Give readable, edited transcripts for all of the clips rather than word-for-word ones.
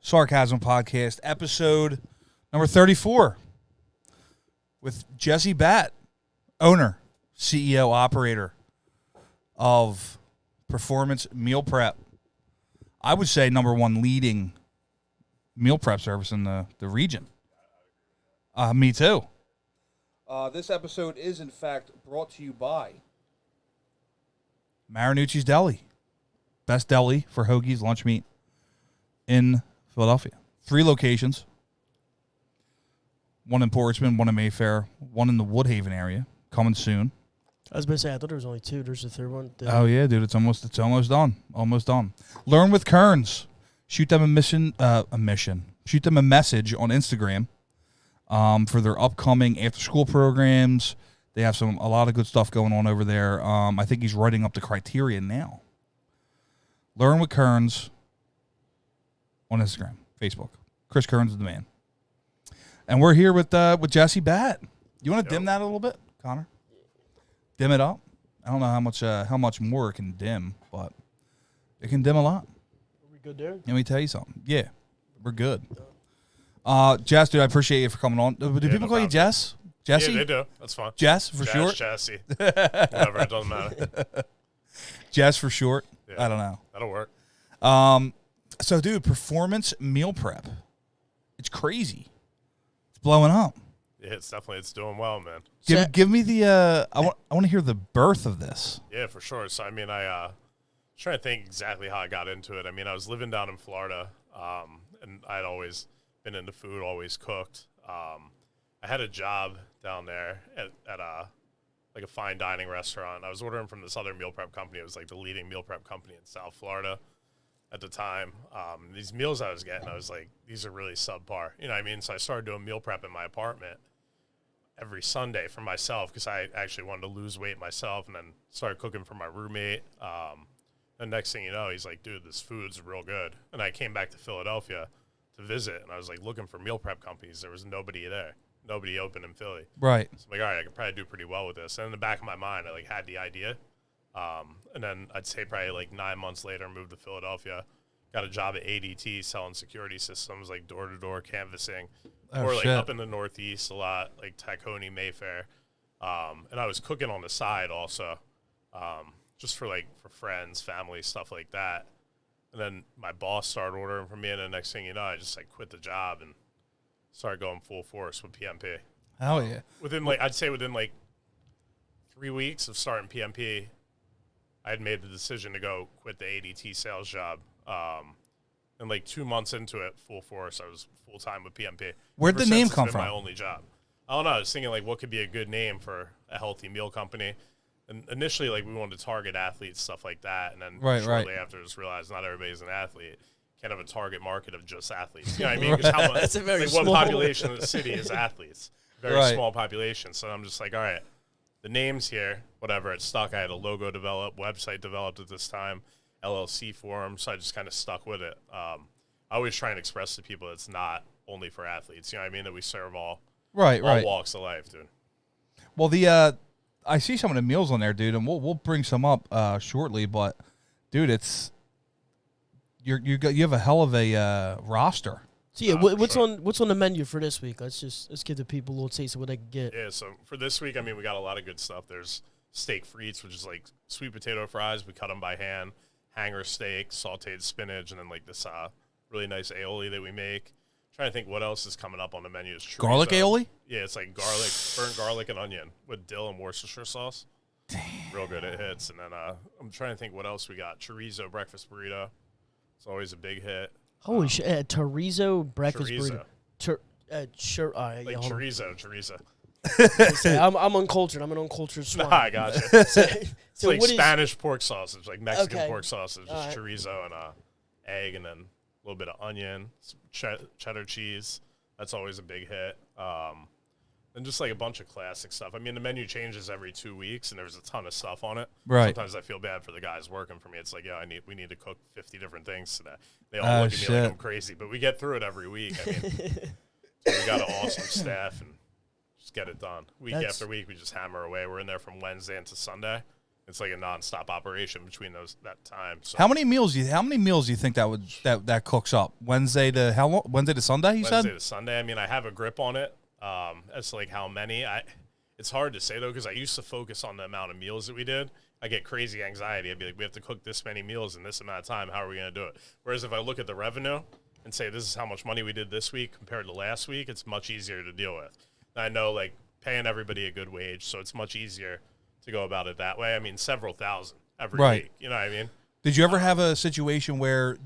Sarcasm Podcast, episode number 34, with Jesse Batt, owner, CEO, operator of Performance Meal Prep. I would say number one leading meal prep service in the region. Me too. This episode is, in fact, brought to you by Marinucci's Deli. Best deli for hoagies, lunch meat in Philadelphia. 3 locations. One in Port Richmond, one in Mayfair, one in the Woodhaven area. Coming soon. I was going to say, I thought there was only 2. There's a third one. Oh, yeah, dude. It's almost done. Almost done. Learn with Kearns. Shoot them Shoot them a message on Instagram for their upcoming after-school programs. They have a lot of good stuff going on over there. I think he's writing up the criteria now. Learn with Kearns on Instagram, Facebook. Chris Kearns is the man. And we're here with Jesse Batt. You want to dim that a little bit, Connor? Dim it up. I don't know how much more it can dim, but it can dim a lot. Are we good there? Let me tell you something. Yeah, we're good. Jess, dude, I appreciate you for coming on. Do people call you Jess? Jesse? Yeah, they do. That's fine. Jess for short? Jesse. Whatever, it doesn't matter. Jess for short? Yeah, I don't know. That'll work. So, dude, Performance Meal Prep. It's crazy. It's blowing up. Yeah, it's doing well, man. Give me the I want to hear the birth of this. Yeah, for sure. So, I mean, I was trying to think exactly how I got into it. I mean, I was living down in Florida, and I'd always been into food, always cooked. I had a job down there at a fine dining restaurant. I was ordering from this other meal prep company. It was like the leading meal prep company in South Florida at the time. These meals I was getting, I was like, these are really subpar. You know what I mean? So I started doing meal prep in my apartment every Sunday for myself because I actually wanted to lose weight myself, and then started cooking for my roommate. And next thing you know, he's like, dude, this food's real good. And I came back to Philadelphia to visit, and I was like looking for meal prep companies. There was nobody there. Nobody open in Philly. Right. So I'm like, all right, I could probably do pretty well with this. And in the back of my mind, I had the idea. And then I'd say probably 9 months later, moved to Philadelphia, got a job at ADT selling security systems, door-to-door canvassing, up in the Northeast a lot, Tacony, Mayfair. And I was cooking on the side also, just for friends, family, stuff like that. And then my boss started ordering from me, and the next thing you know, I just quit the job and started going full force with PMP. Hell yeah. Within 3 weeks of starting PMP, I had made the decision to go quit the ADT sales job. And 2 months into it, full force, I was full-time with PMP. Where'd the name come from? My only job. I don't know. I was thinking, what could be a good name for a healthy meal company? And initially, we wanted to target athletes, stuff like that. And then shortly after, just realized not everybody's an athlete. Can't have a target market of just athletes. You know what I mean? Because how much, that's a very one small population of the city is athletes. Very small population. So I'm just all right, the name's here, whatever, it's stuck. I had a logo developed, website developed at this time, LLC form, so I just kind of stuck with it. I always try and express to people it's not only for athletes. You know what I mean? That we serve all walks of life, dude. Well, I see some of the meals on there, dude, and we'll bring some up shortly. But, dude, it's you have a hell of a roster. So yeah, what's on the menu for this week? Let's give the people a little taste of what they can get. Yeah, so for this week, I mean, we got a lot of good stuff. There's steak frites, which is sweet potato fries. We cut them by hand. Hanger steak, sauteed spinach, and then this really nice aioli that we make. Trying to think what else is coming up on the menu. Is chorizo. Garlic aioli? Yeah, it's garlic, burnt garlic and onion with dill and Worcestershire sauce. Damn. Real good, it hits. And then I'm trying to think what else we got. Chorizo breakfast burrito. It's always a big hit. Holy shit! Chorizo breakfast burrito. Chorizo. Chorizo. I'm uncultured. I'm an uncultured swine. Nah, I got you. So it's Spanish pork sausage, Mexican pork sausage, just right. chorizo and egg, and then a little bit of onion, some cheddar cheese. That's always a big hit. And just a bunch of classic stuff. I mean, the menu changes every 2 weeks, and there's a ton of stuff on it. Right. Sometimes I feel bad for the guys working for me. It's we need to cook 50 different things today. They all look at me like I'm crazy, but we get through it every week. I mean, so we got an awesome staff and just get it done. Week after week, we just hammer away. We're in there from Wednesday into Sunday. It's like a nonstop operation between that time. So How many meals do you think that cooks up? Wednesday to how long? Wednesday to Sunday, you Wednesday said? to Sunday. I mean, I have a grip on it. As to like how many. It's hard to say though, because I used to focus on the amount of meals that we did. I get crazy anxiety. I'd be like, we have to cook this many meals in this amount of time. How are we going to do it? Whereas if I look at the revenue and say this is how much money we did this week compared to last week, it's much easier to deal with. And I know like paying everybody a good wage, so it's much easier to go about it that way. I mean, several thousand every week. You know what I mean? Did you ever have a situation where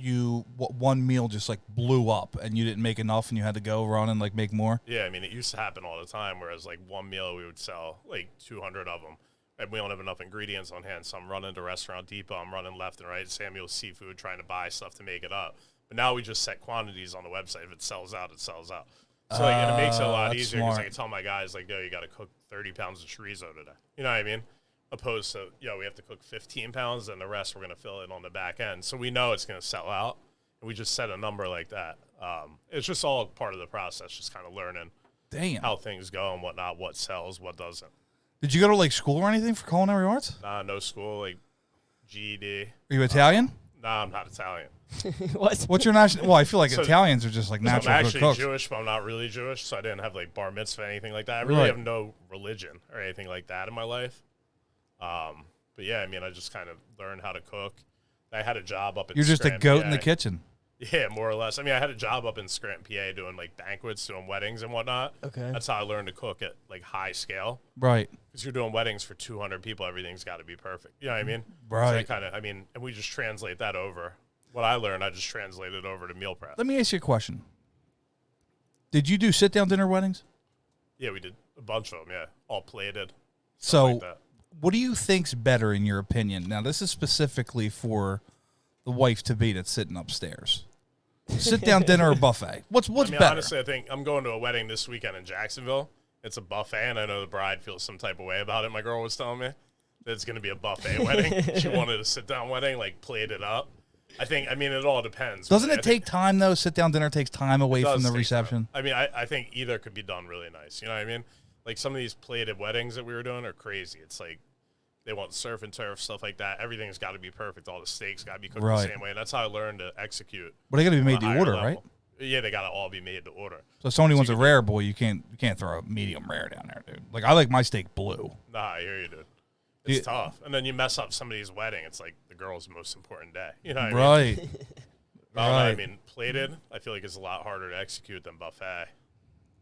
one meal just like blew up and you didn't make enough and you had to go run and like make more? Yeah, I mean, it used to happen all the time, whereas like one meal we would sell like 200 of them. And we don't have enough ingredients on hand, so I'm running to Restaurant Depot. I'm running left and right, Samuel's Seafood, trying to buy stuff to make it up. But now we just set quantities on the website. If it sells out, it sells out. So like, and it makes it a lot easier because I can tell my guys, like, yo, you got to cook 30 pounds of chorizo today. You know what I mean? Opposed to, yo, we have to cook 15 pounds, and the rest we're going to fill in on the back end. So we know it's going to sell out, and we just set a number like that. It's just all part of the process, just kind of learning how things go and whatnot, what sells, what doesn't. Did you go to like school or anything for culinary arts? Nah, no school, like GED. Are you Italian? Nah, I'm not Italian. What's your national? Well, I feel like Italians are just like natural I'm good actually cooks. Jewish, but I'm not really Jewish, so I didn't have like bar mitzvah or anything like that. I really have no religion or anything like that in my life. But yeah, I mean, I just kind of learned how to cook. I had a job up in You're just Scranton, a goat PA. in the kitchen. Yeah, more or less. I mean, I had a job up in Scranton, PA, doing like banquets, doing weddings and whatnot. Okay. That's how I learned to cook at like high scale. Right. Because you're doing weddings for 200 people, everything's got to be perfect. You know what I mean? Right. So and we just translate that over. What I learned, I just translated over to meal prep. Let me ask you a question. Did you do sit-down dinner weddings? Yeah, we did a bunch of them, yeah. All plated. So, like that. What do you think's better in your opinion? Now, this is specifically for the wife-to-be that's sitting upstairs. Sit-down dinner or buffet? What's better? Honestly, I think I'm going to a wedding this weekend in Jacksonville. It's a buffet, and I know the bride feels some type of way about it. My girl was telling me that it's going to be a buffet wedding. She wanted a sit-down wedding, like, plated up. I mean, it all depends. Doesn't it take time, though? Sit-down dinner takes time away from the reception. Time. I mean, I think either could be done really nice. You know what I mean? Like, some of these plated weddings that we were doing are crazy. It's like they want surf and turf, stuff like that. Everything's got to be perfect. All the steaks got to be cooked the same way. And that's how I learned to execute. But they got to be made to order, right? Yeah, they got to all be made to order. So if somebody wants a rare boy, you can't throw a medium rare down there, dude. Like, I like my steak blue. Nah, I hear you, dude. It's tough. And then you mess up somebody's wedding. It's like the girl's most important day. You know what I mean? Right. I mean, plated, I feel like it's a lot harder to execute than buffet.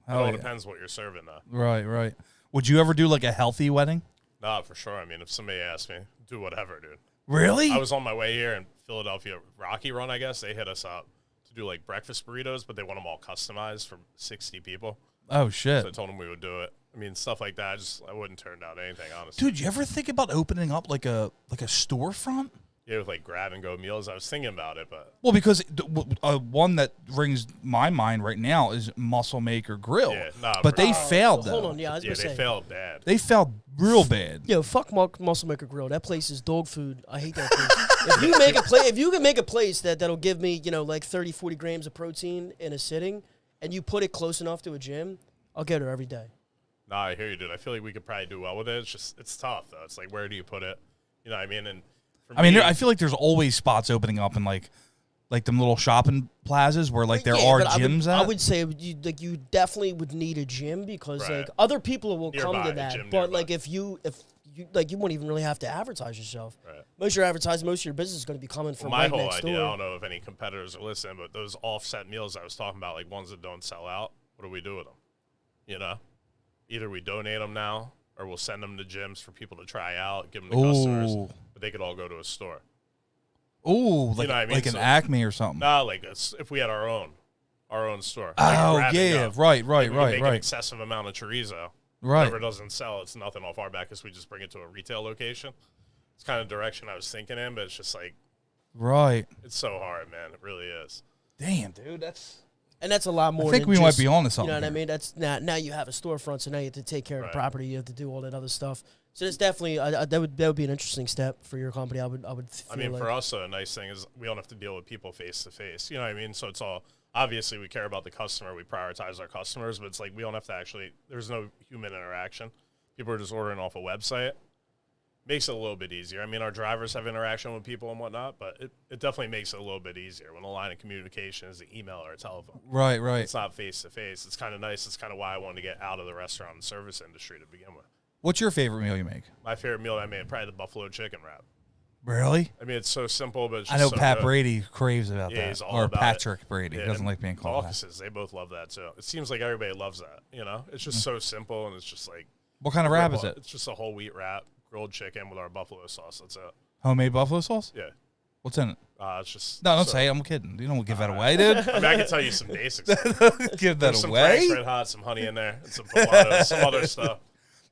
It all depends what you're serving, though. Right. Would you ever do, like, a healthy wedding? Nah, for sure. I mean, if somebody asked me, do whatever, dude. Really? I was on my way here in Philadelphia, Rocky Run, I guess. They hit us up to do, like, breakfast burritos, but they want them all customized for 60 people. Oh, shit. So I told them we would do it. I mean, stuff like that, I wouldn't turn down anything, honestly. Dude, you ever think about opening up like a storefront? Yeah, with like grab and go meals. I was thinking about it, but because one that rings my mind right now is Muscle Maker Grill. Yeah, but they failed. Hold on, yeah, I was gonna say they failed bad. They failed real bad. Yo, fuck Muscle Maker Grill. That place is dog food. I hate that place. If you can make a place that'll give me, like 30, 40 grams of protein in a sitting, and you put it close enough to a gym, I'll get her every day. Nah, I hear you, dude. I feel like we could probably do well with it. It's tough though. It's like, where do you put it? You know what I mean? And I feel like there's always spots opening up in like them little shopping plazas where like there are gyms at. I would say you definitely would need a gym because like other people will come to that. But like if you won't even really have to advertise yourself. Right. Most of your advertising, most of your business is going to be coming from my right whole next idea. door. I don't know if any competitors are listening, but those offset meals I was talking about, like ones that don't sell out, what do we do with them? You know, either we donate them now, or we'll send them to gyms for people to try out, give them to customers, but they could all go to a store. Oh, like, you know like an Acme or something. No, like if we had our own store. Oh, like yeah, right. Make an excessive amount of chorizo. Right. Whatever doesn't sell, it's nothing off our back because we just bring it to a retail location. It's kind of direction I was thinking in, but it's just like, right. It's so hard, man. It really is. Damn, dude, that's a lot more. I think we might be on to something. You know what I mean? That's now you have a storefront, so now you have to take care of the property. You have to do all that other stuff. So it's definitely that would be an interesting step for your company. I would. I mean, for us, a nice thing is we don't have to deal with people face to face. You know what I mean? So it's all obviously we care about the customer. We prioritize our customers, but it's like we don't have to actually. There's no human interaction. People are just ordering off a website, makes it a little bit easier. I mean, our drivers have interaction with people and whatnot, but it definitely makes it a little bit easier when the line of communication is the email or a telephone. Right. It's not face-to-face. It's kind of nice. It's kind of why I wanted to get out of the restaurant and service industry to begin with. What's your favorite meal you make? My favorite meal I made, probably the buffalo chicken wrap. Really? I mean, it's so simple, but it's I just know so Pat good. Brady craves about Yeah, that. he's all Or about Patrick Brady. He doesn't and like being called that. offices, they both love that, too. It seems like everybody loves that, you know? It's just so simple, and it's just like... What kind of wrap is it? It's just a whole wheat wrap, grilled chicken with our buffalo sauce. That's it. Homemade buffalo sauce? Yeah. What's in it? It's just... No, don't say it. I'm kidding. You don't give that away, dude. I mean, I can tell you some basics. Give that There's some away. Frank's Red Hot, some honey in there, and some potatoes, some other stuff.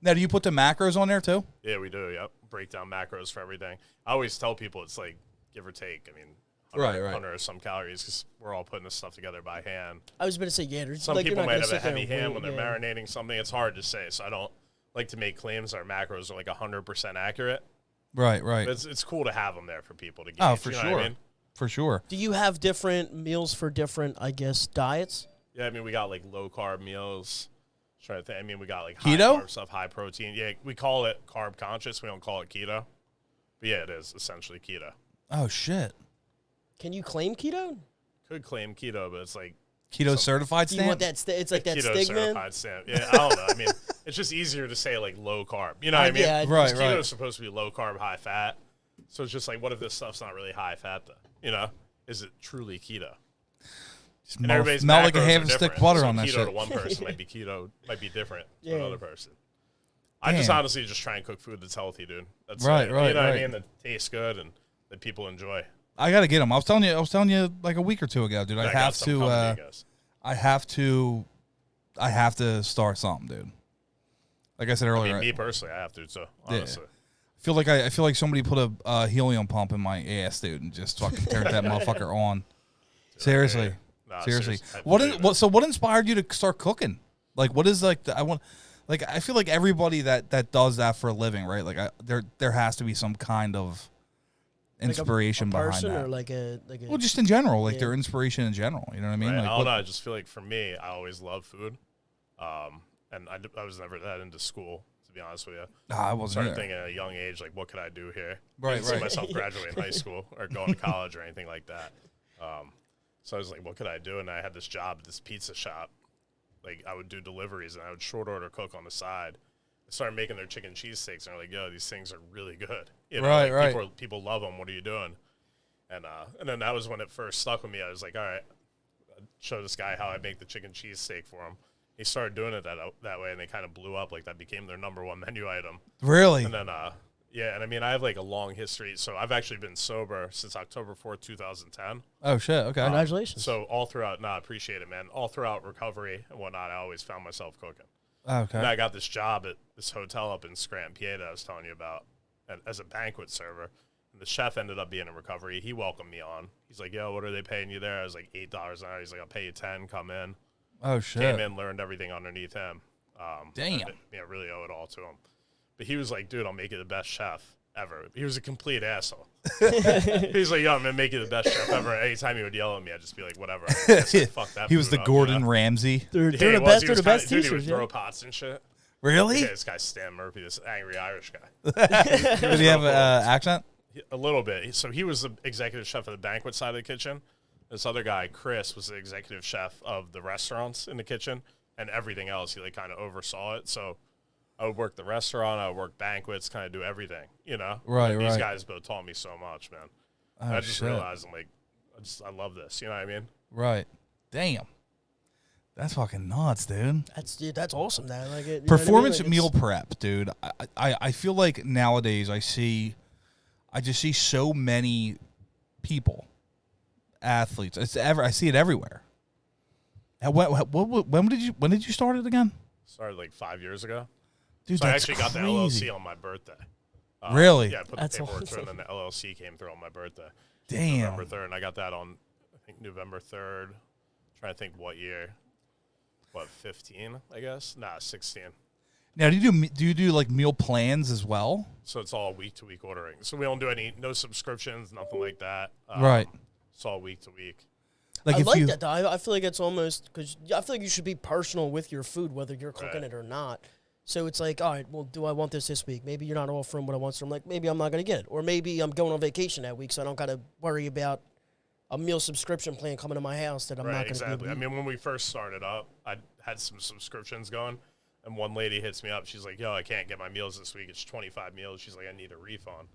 Now, do you put the macros on there, too? Yeah, we do, yep. Break down macros for everything. I always tell people it's like, give or take, I mean, 100 or some calories, because we're all putting this stuff together by hand. I was going to say, yeah. There's, Some like, people you're not might gonna have a sit there heavy and hand wait, when they're marinating something. It's hard to say, so I don't like to make claims our macros are like 100% accurate. Right. But it's cool to have them there for people to gauge. Oh, for you know sure. what I mean? For sure. Do you have different meals for different, I guess, diets? Yeah, I mean, we got like low-carb meals. Trying to think. I mean, we got like keto high-carb stuff, high protein. Yeah, we call it carb-conscious. We don't call it keto. But yeah, it is essentially keto. Oh, shit. Can you claim keto? Could claim keto, but it's like Keto certified Do stamp? you want that? It's like that keto stigma. certified stamp. Yeah, I don't know. I mean, it's just easier to say like low carb. You know what I mean? Yeah, Right, Keto right. is supposed to be low carb, high fat. So it's just like, what if this stuff's not really high fat though? You know, is it truly keto? Just And melt, everybody's melt like a macros half are a stick different. butter So on that keto shit. to one person might be keto, might be different to Yeah. another person. I just Damn. honestly just try and cook food that's healthy, dude. That's Right, it. right, You know what right. I mean? That tastes good and that people enjoy. I gotta get them. I was telling you like a week or two ago, dude. I got have some coming to. you guys. I have to start something, dude. Like I said I earlier, mean, me personally, I have to. So honestly, I feel like somebody put a helium pump in my ass, dude, and just fucking turned that motherfucker on. Seriously, Nah, seriously. seriously. So what inspired you to start cooking? Like, what is like? I feel like everybody that does that for a living, right? Like, there has to be some kind of inspiration like a behind person that. or like a Well, just in general, like Yeah. their inspiration in general. You know what I mean? Right? Like, I don't know. I just feel like for me, I always loved food. And I was never that into school, to be honest with you. I wasn't Started there. thinking at a young age, like, what could I do here? Right, I didn't see right. myself graduating high school or going to college or anything like that. So I was like, what could I do? And I had this job at this pizza shop. Like, I would do deliveries, and I would short order cook on the side. I started making their chicken cheesesteaks, and they're like, yo, these things are really good. You know, Right, like, right. People love them. What are you doing? And then that was when it first stuck with me. I was like, all right, I'd show this guy how I make the chicken cheesesteak for him. He started doing it that way, and they kind of blew up. Like, that became their #1 menu item. Really? And then, yeah, and I mean, I have like a long history. So I've actually been sober since October 4th, 2010. Oh shit. Okay. Congratulations. So all throughout, I appreciate it, man. All throughout recovery and whatnot, I always found myself cooking. Okay. And I got this job at this hotel up in Scranton, PA that I was telling you about as a banquet server. And the chef ended up being in recovery. He welcomed me on. He's like, yo, what are they paying you there? I was like, $8 an hour. He's like, I'll pay you 10, come in. Oh shit. Came in, learned everything underneath him. Damn. Yeah, really owe it all to him. But he was like, dude, I'll make you the best chef ever. He was a complete asshole. He's like, yo, I'm going to make you the best chef ever. Anytime he would yell at me, I'd just be like, whatever. Fuck that. He was the food up, Gordon you know? Ramsay. They're Yeah, the he best. was. They're the Kinda- best dude, he would teachers. throw Yeah. pots and shit. Really? Yeah, this guy's Stan Murphy, this angry Irish guy. Did he have an accent? A little bit. So he was the executive chef of the banquet side of the kitchen. This other guy, Chris, was the executive chef of the restaurants in the kitchen and everything else. He like kind of oversaw it. So I would work the restaurant, I would work banquets, kind of do everything, you know? Right, And these right. guys both taught me so much, man. Oh, I just shit. realized I'm like, I love this. You know what I mean? Right. Damn. That's fucking nuts, dude. That's awesome. That like it. Performance you know what I mean? meal prep, dude. I feel like nowadays I just see so many people, athletes. I see it everywhere. And when did you start it again? Started like 5 years ago. Dude, So I that's actually got the crazy. LLC on my birthday. Really? Yeah, I put That's the paperwork through, awesome. and then the LLC came through on my birthday. Damn. November 3rd, and I got that on, I think, November 3rd. Trying to think what year. What, 15, I guess? Nah, 16. Now, do you do like meal plans as well? So it's all week-to-week ordering. So we don't do no subscriptions, nothing like that. Right. It's all week-to-week. Like I if like you, that though. I feel like it's almost because I feel like you should be personal with your food, whether you're cooking Right. it or not. So it's like, all right, well, do I want this week? Maybe you're not offering what I want, so I'm like, maybe I'm not going to get it. Or maybe I'm going on vacation that week, so I don't got to worry about a meal subscription plan coming to my house that I'm not going to exactly. be I mean, when we first started up, I had some subscriptions going, and one lady hits me up. She's like, yo, I can't get my meals this week. It's 25 meals. She's like, I need a refund.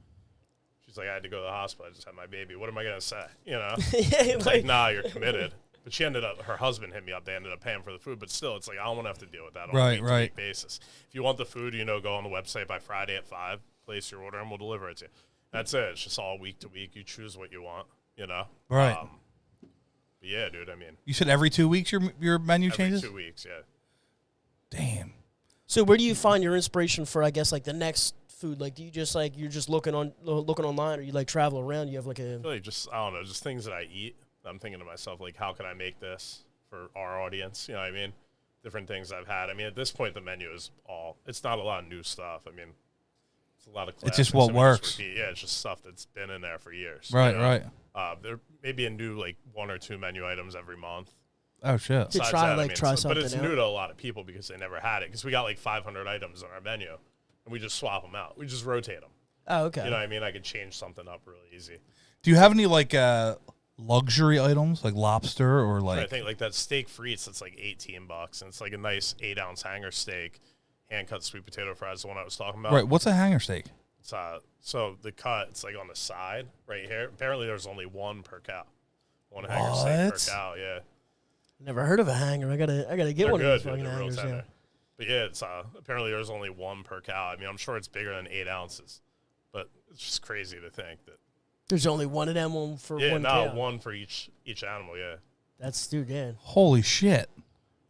She's like, I had to go to the hospital. I just had my baby. What am I going to say? You know? yeah, Like, nah, you're committed. But she ended up, her husband hit me up. They ended up paying for the food. But still, it's like, I don't want to have to deal with that on a week-to-week basis. If you want the food, go on the website by Friday at 5, place your order, and we'll deliver it to you. That's it. It's just all week to week. You choose what you want, Right. But yeah, dude, I mean. You said every 2 weeks your menu changes? Every 2 weeks, yeah. Damn. So where do you find your inspiration for, I guess, like the next food? Like, do you just like, you're just looking online, or you like travel around? You have like a. Really just, I don't know, just things that I eat. I'm thinking to myself, like, how can I make this for our audience? You know what I mean? Different things I've had. I mean, at this point, the menu is it's not a lot of new stuff. I mean, it's a lot of classics. It's just what works. Yeah, it's just stuff that's been in there for years. Right, right. There may be a new, like, 1 or 2 menu items every month. Oh, shit. To try, try something But it's out. new to a lot of people because they never had it. Because we got, like, 500 items on our menu, and we just swap them out. We just rotate them. Oh, okay. You know what I mean? I could change something up really easy. Do you have any, like, luxury items, like lobster or like? I think like that steak frites that's like $18, and it's like a nice 8-ounce hanger steak, hand cut sweet potato fries, the one I was talking about. Right. What's a hanger steak? It's so the cut, it's like on the side right here. Apparently, there's only one per cow. One hanger steak per cow. Yeah. Never heard of a hanger. I gotta get They're one good, of these fucking they're real hangers. tender. Yeah. But yeah, it's apparently there's only one per cow. I mean, I'm sure it's bigger than 8 ounces, but it's just crazy to think that. There's only one of them for one cow. One for each animal. Yeah. That's dude, yeah. Holy shit.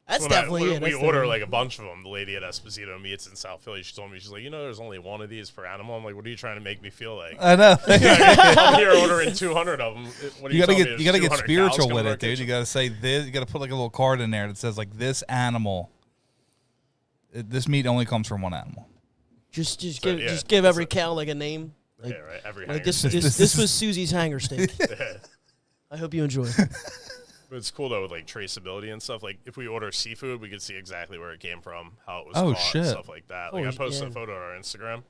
That's definitely it. We order like a bunch of them. The lady at Esposito Meats in South Philly, she told me, she's like, there's only one of these per animal. I'm like, what are you trying to make me feel like? I know. I'm here ordering 200 of them. What are You telling me? you gotta get 200 spiritual cows with coming it, dude. You gotta say this. You gotta put like a little card in there that says like this animal. This meat only comes from one animal. Just give every cow like a name. Like, yeah, right. Every like hanger this was Susie's hanger steak. I hope you enjoy. But it's cool though with like traceability and stuff. Like if we order seafood, we can see exactly where it came from, how it was caught, and stuff like that. Like I posted a photo on our Instagram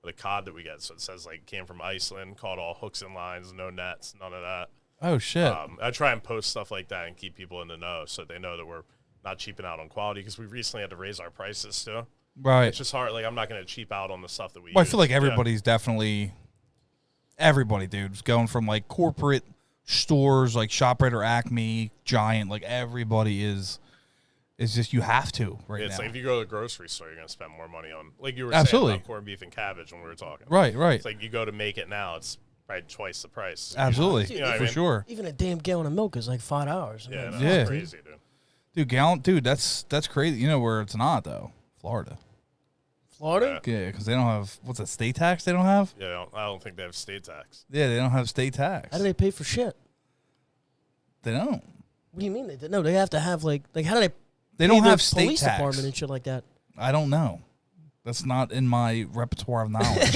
with a cod that we get, so it says like came from Iceland, caught all hooks and lines, no nets, none of that. Oh shit! I try and post stuff like that and keep people in the know so they know that we're not cheaping out on quality because we recently had to raise our prices too. Right. It's just hard. Like I'm not going to cheap out on the stuff that we. Well, use. I feel like everybody's definitely dude, is going from like corporate stores like ShopRite or Acme, Giant. Like everybody is just you have to right now. It's like if you go to the grocery store, you're going to spend more money on, like you were Absolutely. saying about corned beef and cabbage when we were talking. Right. It's like you go to make it now, it's probably twice the price. Absolutely, Dude, You know what I for mean? sure. Even a damn gallon of milk is like $5. Yeah, no, Yeah. it's crazy, dude. Dude, that's crazy. You know where it's not though? Florida. Florida? Yeah, because they don't have what's that state tax? They don't have. Yeah, I don't think they have state tax. Yeah, they don't have state tax. How do they pay for shit? They don't. What do you mean they did? No, they have to have like how do they? They don't pay have the state police tax. department and shit like that. I don't know. That's not in my repertoire of knowledge.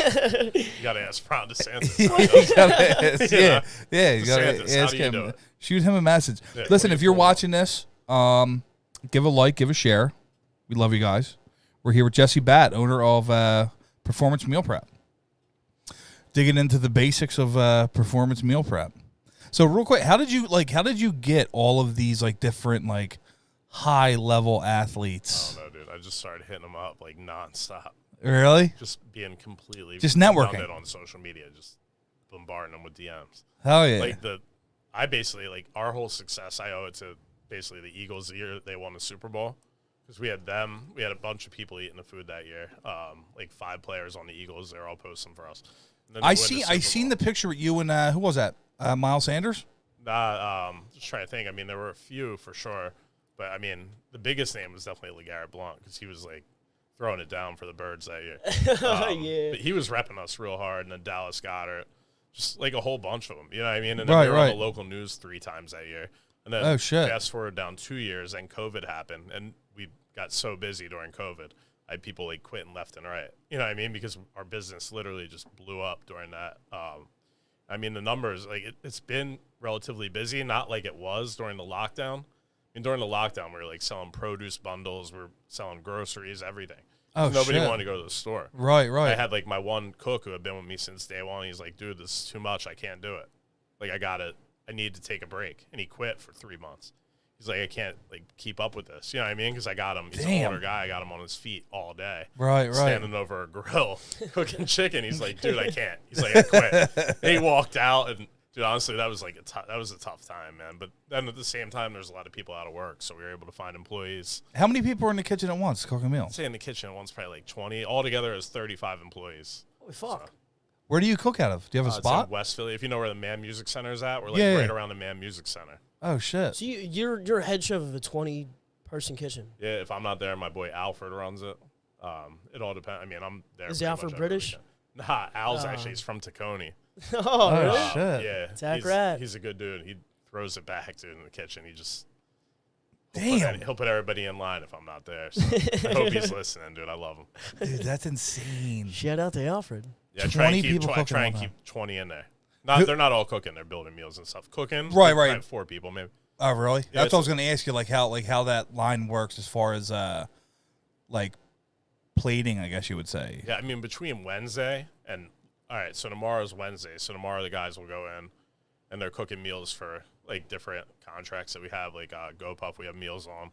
You got to ask Ron DeSantis. Yeah. You gotta DeSantis, how ask do you him. do it? Shoot him a message. Yeah, Listen, what if do you're you watching this, give a like, give a share. We love you guys. We're here with Jesse Batt, owner of Performance Meal Prep. Digging into the basics of Performance Meal Prep. So real quick, how did you get all of these like different like high level athletes? I don't know, dude. I just started hitting them up like nonstop. Really? Just being completely Just networking. redundant on social media, just bombarding them with DMs. Hell yeah. Like I basically like our whole success. I owe it to basically the Eagles the year they won the Super Bowl because we had them. We had a bunch of people eating the food that year. Like 5 players on the Eagles. They're all posting for us. I seen the picture with you and who was that? Miles Sanders? Just trying to think. I mean, there were a few for sure, but I mean, the biggest name was definitely LeGarrette Blount because he was like throwing it down for the Birds that year. Yeah. But he was repping us real hard, and then Dallas Goedert, just like a whole bunch of them. You know what I mean? And then Right, they were right. on the local news 3 times that year. And then Oh, shit. fast forward down 2 years, and COVID happened, and we got so busy during COVID. I had people like quitting left and right. You know what I mean? Because our business literally just blew up during that. I mean, the numbers, like it's been relatively busy, not like it was during the lockdown. I mean, during the lockdown, we were like selling produce bundles, we were selling groceries, everything. Oh, Nobody shit. wanted to go to the store. Right. I had like my one cook who had been with me since day one. He's like, dude, this is too much. I can't do it. Like, I need to take a break. And he quit for 3 months. He's like, I can't like keep up with this. You know what I mean? Because I got him. He's an older guy. I got him on his feet all day. Right. Standing over a grill, cooking chicken. He's like, dude, I can't. He's like, I quit. And he walked out. And dude, honestly, that was like that was a tough time, man. But then at the same time, there's a lot of people out of work, so we were able to find employees. How many people are in the kitchen at once cooking meals? I'd say in the kitchen at once, probably like 20. Altogether, is 35 employees. Holy fuck. So, Where do you cook out of? Do you have a it's spot? in West Philly. If you know where the Man Music Center is at, we're like Yeah, right yeah. around the Man Music Center. Oh, shit. So you're head chef of a 20-person kitchen. Yeah, if I'm not there, my boy Alfred runs it. It all depends. I mean, I'm there. Is pretty Alfred much every British? weekend. Nah, Al's actually, he's from Tacony. Oh, really? Shit. Yeah. Zach Rat. He's a good dude. He throws it back, dude, in the kitchen. He just... Damn. He'll put everybody in line if I'm not there. So I hope he's listening, dude. I love him. Dude, that's insane. Shout out to Alfred. Yeah, try 20 and keep, people try, cooking try and all keep time. 20 in there. They're not all cooking. They're building meals and stuff. Cooking, Right. probably 4 people maybe. Oh, really? Yeah, That's what I was going to ask you, like how that line works as far as like plating, I guess you would say. Yeah, I mean between Wednesday and all right. So tomorrow's Wednesday. So tomorrow the guys will go in, and they're cooking meals for like different contracts that we have. Like GoPuff, we have meals on.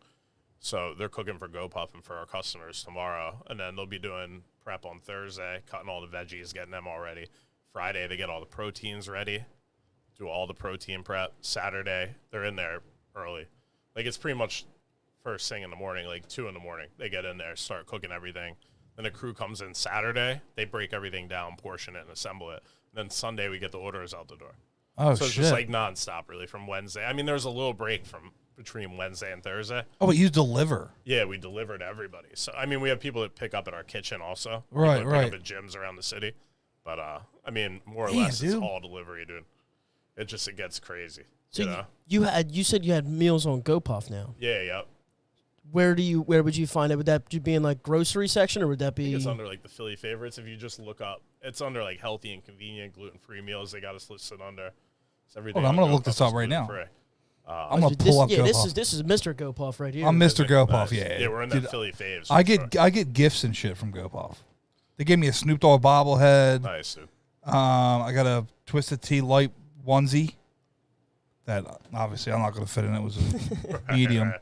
So they're cooking for GoPuff and for our customers tomorrow, and then they'll be doing prep on Thursday, cutting all the veggies, getting them all ready. Friday they get all the proteins ready, do all the protein prep. Saturday they're in there early, like it's pretty much first thing in the morning, like 2 in the morning. They get in there, start cooking everything. Then the crew comes in Saturday, they break everything down, portion it, and assemble it. Then Sunday we get the orders out the door. Oh, So it's shit. just like nonstop, really, from Wednesday. I mean, there was a little break from between Wednesday and Thursday. Oh, but you deliver. Yeah, we deliver to everybody. So, I mean, we have people that pick up at our kitchen also. Right, People that right. Pick up at gyms around the city. But, I mean, more or Damn, less, it's dude. all delivery, dude. It gets crazy. So you know? you said you had meals on GoPuff now. Yeah, yep. Where would you find it? Would that be in like grocery section, or would that I be? think it's under, like, the Philly favorites. If you just look up, it's under, like, healthy and convenient gluten-free meals. They got us listed under. It's everything. I'm on going to look GoPuff this is up right now. gluten-free. I'm going to pull up GoPuff. This is Mr. GoPuff right here. I'm Mr. GoPuff, Nice. yeah. Yeah, we're in Dude, that Philly faves. I for get sure. I get gifts and shit from GoPuff. They gave me a Snoop Dogg bobblehead. Nice, dude. I got a Twisted Tea light onesie that obviously I'm not going to fit in. It was a medium. Right.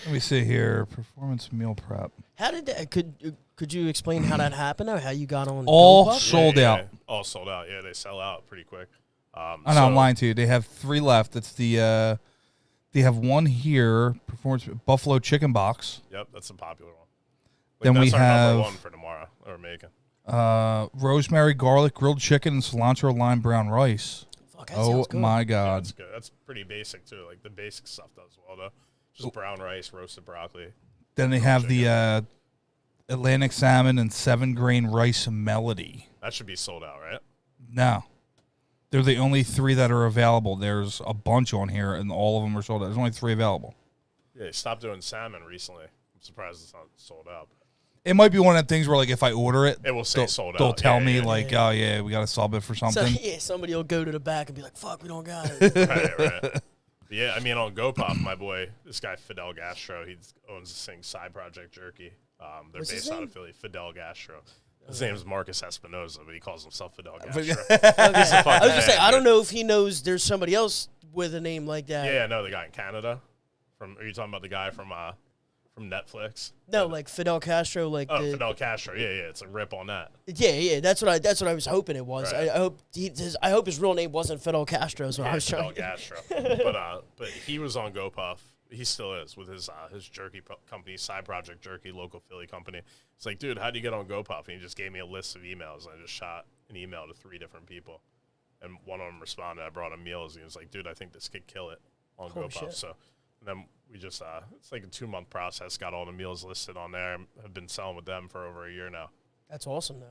Let me see here. Performance meal prep. How did that? Could you explain how that happened? Or how you got on? All GoPuff? sold Yeah, out. yeah. All sold out. Yeah, they sell out pretty quick. I know, I'm lying to you. They have 3 left. It's the they have one here. Performance buffalo chicken box. Yep, that's a popular one. Like, Then that's we our have- number 1 for tomorrow. That we're making. Rosemary garlic grilled chicken and cilantro lime brown rice. Fuck, that Oh sounds good. my Yeah, god! that's good. That's pretty basic too. Like the basic stuff does well though. Just brown rice, roasted broccoli. Then they have the Atlantic salmon and 7-grain rice melody. That should be sold out, right? No, they're the only 3 that are available. There's a bunch on here, and all of them are sold out. There's only 3 available. Yeah, they stopped doing salmon recently. I'm surprised it's not sold out. It might be one of the things where, like, if I order it, It will say sold out. they'll tell Yeah, me, yeah, like, oh, yeah, we got to sub it for So, something. yeah, somebody will go to the back and be like, "Fuck, we don't got it." Right. But yeah, I mean on GoPuff, my boy, this guy Fidel Gastro, he owns this thing, Side Project Jerky. They're What's his based out name? of Philly. Fidel Gastro. His name is Marcus Espinoza, but he calls himself Fidel Gastro. I was just saying, I don't know. know if he knows there's somebody else with a name like that. Yeah, no, the guy in Canada. Are you talking about the guy from Netflix? No, like Fidel Castro, like Oh, Fidel Castro. Yeah, it's a rip on that. Yeah. That's what I was hoping it was. Right. I hope his real name wasn't Fidel Castro. So I was Fidel trying. Castro. But he was on GoPuff. He still is with his jerky company, Side Project Jerky, local Philly company. It's like, dude, how do you get on GoPuff? And he just gave me a list of emails. And I just shot an email to 3 different people, and one of them responded. I brought him meals. And he was like, dude, I think this could kill it on Holy GoPuff. shit. So and then we just it's like a 2-month process. Got all the meals listed on there. Have been selling with them for over a year now. That's awesome, though.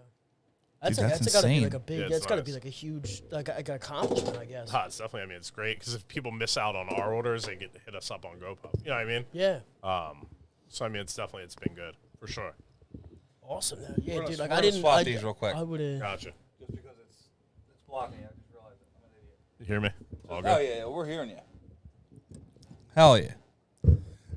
Dude, That's that's got to be insane. like a big. Yeah, it's That's got to be nice. like a huge like an accomplishment, I guess. It's definitely. I mean, it's great because if people miss out on our orders, they get hit us up on GoPuff. You know what I mean? Yeah. So I mean, it's been good for sure. Awesome, though. Yeah, We're dude. gonna- Like we're I gonna didn't. swap these real quick. I would have. Gotcha. Just because it's blocking me, I just realized I'm an idiot. You hear me? All good. Oh, yeah, we're hearing you. Hell yeah.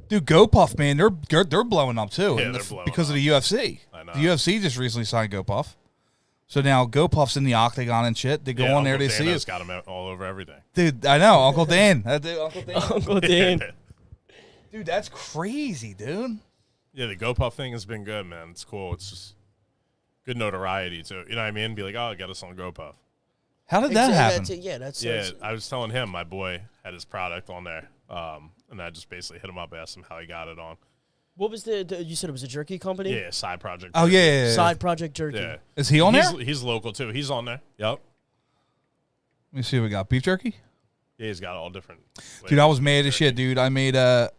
Dude, GoPuff, man, they're blowing up too. Yeah, they're blowing because up. of the UFC. I know. The UFC just recently signed GoPuff. So now GoPuff's in the octagon and shit. They go on there, they see Dano's it. got him all over everything. Dude, I know, Uncle Dan. Uncle Dan. Uncle Dan. Dude, that's crazy, dude. Yeah, the GoPuff thing has been good, man. It's cool. It's just good notoriety too. You know what I mean? Be like, oh, get us on GoPuff. How did that happen? That's I was telling him my boy had his product on there, and I just basically hit him up, asked him how he got it on. What was you said it was a jerky company? Yeah, side project. Oh, yeah. Side Project Jerky. Yeah. Is he on there? He's local too. He's on there. Yep. Let me see what we got. Beef jerky? Yeah, he's got all different. Dude, I was mad as shit, dude. I made let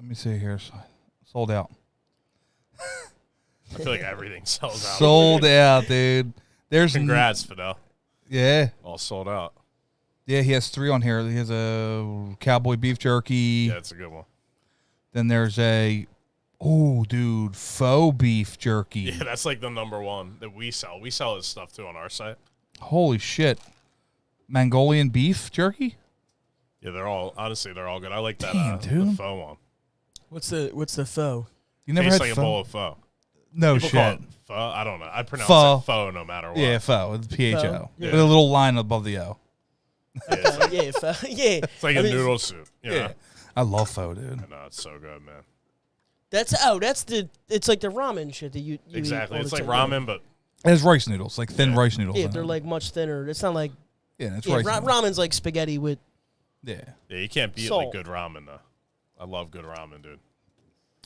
me see here. Sold out. I feel like everything sells out. Sold out, dude. There's Congrats, Fidel. Yeah. All sold out. Yeah, he has 3 on here. He has a cowboy beef jerky. Yeah, it's a good one. Then there's dude, faux beef jerky. Yeah, that's like the number one that we sell. We sell his stuff too on our site. Holy shit. Mongolian beef jerky? Yeah, they're all good. I like that Damn, dude. the pho one. What's the faux? You never Tastes had like pho? a bowl of pho. No People call shit. it pho. I don't know. I pronounce Pho. it pho no matter what. Yeah, pho with the PHO. Pho? With a little line above the O. Yeah, pho. Yeah. It's like a noodle soup. You know? Yeah. I love pho, dude. I know, it's so good, man. It's like the ramen shit that you Exactly. eat all It's the like time. ramen, but It has rice noodles, like thin rice noodles. Yeah, in they're it. like much thinner. It's not like it's rice noodles. ramen's like spaghetti with Yeah. yeah, you can't beat Salt. like good ramen though. I love good ramen, dude.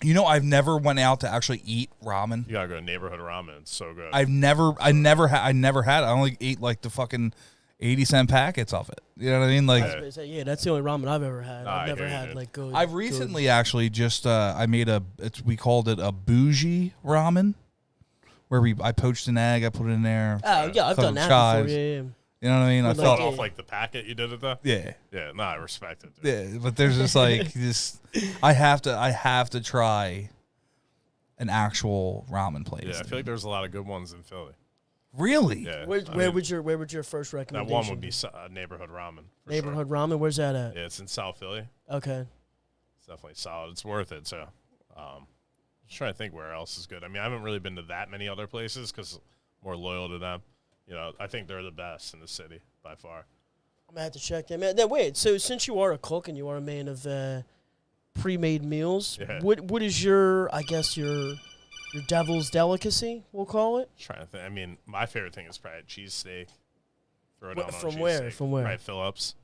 You know, I've never went out to actually eat ramen. You gotta go to neighborhood ramen. It's so good. I never had. I only ate like the fucking 80-cent packets of it. You know what I mean? Like, yeah, that's the only ramen I've ever had. Nah, I I've never hear you, had dude. like good. I've recently actually just I made we called it a bougie ramen, where I poached an egg, I put it in there. Oh yeah, I've cut done up that chives. before. Yeah. You know what I mean? I With, felt off like the packet you did it though. yeah. Yeah, no, I respect it. Dude. Yeah, but there's just like I have to try an actual ramen place. Yeah, I feel like there's a lot of good ones in Philly. Really? Yeah. Where would your first that recommendation? one would be neighborhood ramen. for Neighborhood sure. ramen. Where's that at? Yeah, it's in South Philly. Okay. It's definitely solid. It's worth it. So, just trying to think where else is good. I mean, I haven't really been to that many other places because I'm more loyal to them. You know, I think they're the best in the city by far. I'm gonna have to check them out. Now, wait, so since you are a cook and you are a man of pre-made meals, Yeah. what is your devil's delicacy? We'll call it. Trying to think. I mean, my favorite thing is probably cheesesteak. Throw it What- down on from cheesesteak. where? From where? Probably Phillips.